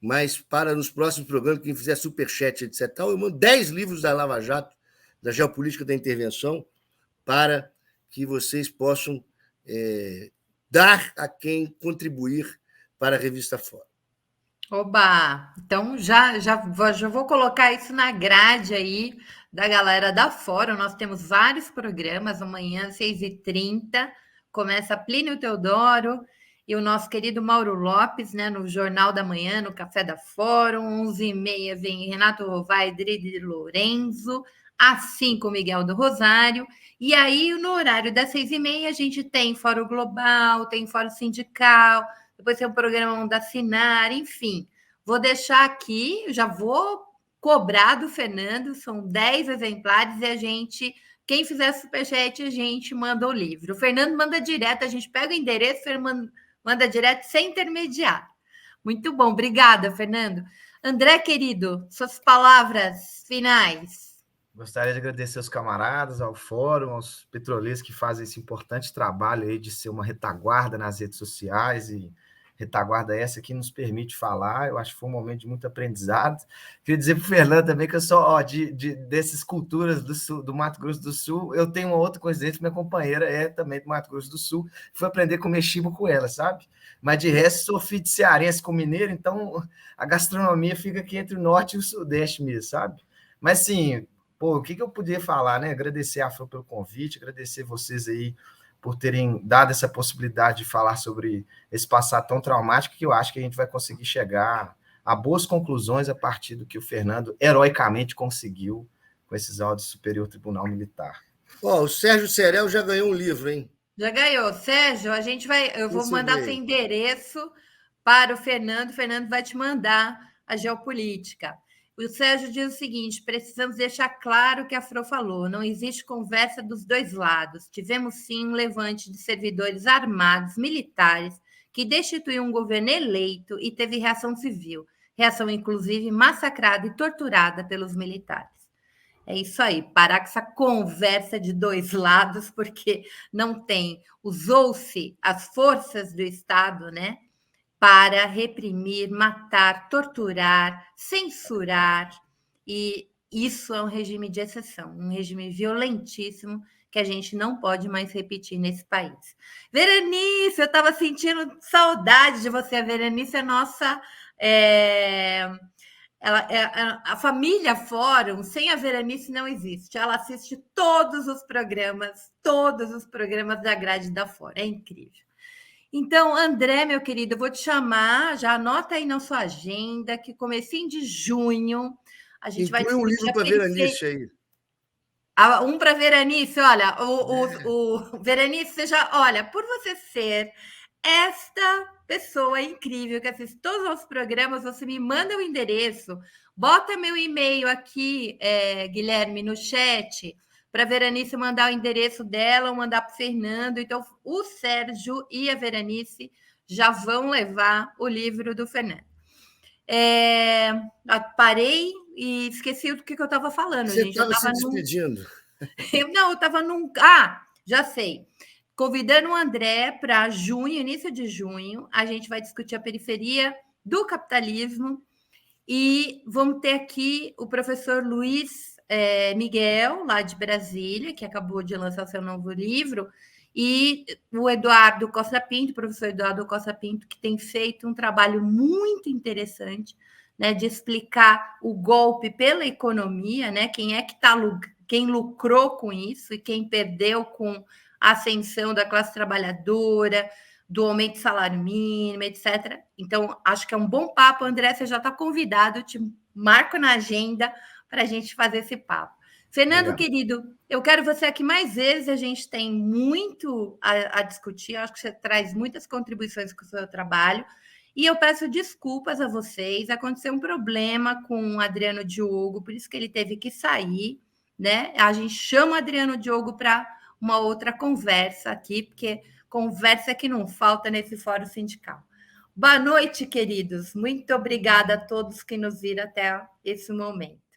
mas para nos próximos programas, quem fizer superchat, etc., eu mando 10 livros da Lava Jato, da geopolítica da intervenção, para que vocês possam dar a quem contribuir para a revista Fórum. Oba! Então, já vou colocar isso na grade aí da galera da Fórum. Nós temos vários programas. Amanhã, às 6h30, começa Plínio Teodoro e o nosso querido Mauro Lopes, né, no Jornal da Manhã, no Café da Fórum. 11h30 vem Renato Rovai, Drid Lorenzo, às 5h, Miguel do Rosário. E aí, no horário das 6h30, a gente tem Fórum Global, tem Fórum Sindical, depois tem o programa da Sinar, enfim. Vou deixar aqui, já vou cobrar do Fernando, são 10 exemplares e quem fizer superchat, a gente manda o livro. O Fernando manda direto, a gente pega o endereço, manda direto sem intermediário. Muito bom, obrigada, Fernando. André, querido, suas palavras finais. Gostaria de agradecer aos camaradas, ao Fórum, aos petroleiros que fazem esse importante trabalho aí de ser uma retaguarda nas redes sociais, e retaguarda essa que nos permite falar. Eu acho que foi um momento de muito aprendizado. Queria dizer para o Fernando também que eu sou dessas culturas do Mato Grosso do Sul. Eu tenho uma outra coincidência, minha companheira é também do Mato Grosso do Sul, fui aprender a comer chibo com ela, sabe? Mas de resto sou filho de cearense com mineiro, então a gastronomia fica aqui entre o norte e o sudeste mesmo, sabe? Mas sim, o que eu podia falar, né? Agradecer a Fru pelo convite, agradecer vocês aí por terem dado essa possibilidade de falar sobre esse passado tão traumático, que eu acho que a gente vai conseguir chegar a boas conclusões a partir do que o Fernando heroicamente conseguiu com esses áudios do Superior Tribunal Militar. O Sérgio Cerel já ganhou um livro, hein? Já ganhou. Sérgio, eu vou mandar seu endereço para o Fernando vai te mandar a geopolítica. O Sérgio diz o seguinte: precisamos deixar claro o que a Fro falou, não existe conversa dos dois lados. Tivemos sim um levante de servidores armados, militares, que destituiu um governo eleito e teve reação civil, reação inclusive massacrada e torturada pelos militares. É isso aí, parar com essa conversa de dois lados, porque não tem, usou-se as forças do Estado, né? Para reprimir, matar, torturar, censurar, e isso é um regime de exceção, um regime violentíssimo que a gente não pode mais repetir nesse país. Veranice, eu estava sentindo saudade de você. A Veranice é nossa... a família Fórum, sem a Veranice, não existe. Ela assiste todos os programas da grade da Fórum. É incrível. Então, André, meu querido, eu vou te chamar, já anota aí na sua agenda que comecinho de junho a gente vai discutir um livro para Veranice aí. Um para Veranice, olha, o Veranice, você já, olha, por você ser esta pessoa incrível que assiste todos os programas, você me manda o endereço, bota meu e-mail aqui, Guilherme, no chat, para a Veranice mandar o endereço dela ou mandar para o Fernando. Então, o Sérgio e a Veranice já vão levar o livro do Fernando. Parei e esqueci do que eu estava falando, Você gente. estava se despedindo. Eu estava num... já sei. Convidando o André para junho, início de junho, a gente vai discutir a periferia do capitalismo e vamos ter aqui o professor Luiz Miguel, lá de Brasília, que acabou de lançar seu novo livro, e o Eduardo Costa Pinto, o professor Eduardo Costa Pinto, que tem feito um trabalho muito interessante, né, de explicar o golpe pela economia, né, quem lucrou com isso e quem perdeu com a ascensão da classe trabalhadora, do aumento do salário mínimo, etc. Então, acho que é um bom papo. André, você já está convidado, te marco na agenda para a gente fazer esse papo. Fernando, querido, eu quero você aqui mais vezes, a gente tem muito a discutir, eu acho que você traz muitas contribuições com o seu trabalho, e eu peço desculpas a vocês, aconteceu um problema com o Adriano Diogo, por isso que ele teve que sair, né? A gente chama o Adriano Diogo para uma outra conversa aqui, porque conversa que não falta nesse fórum sindical. Boa noite, queridos. Muito obrigada a todos que nos viram até esse momento.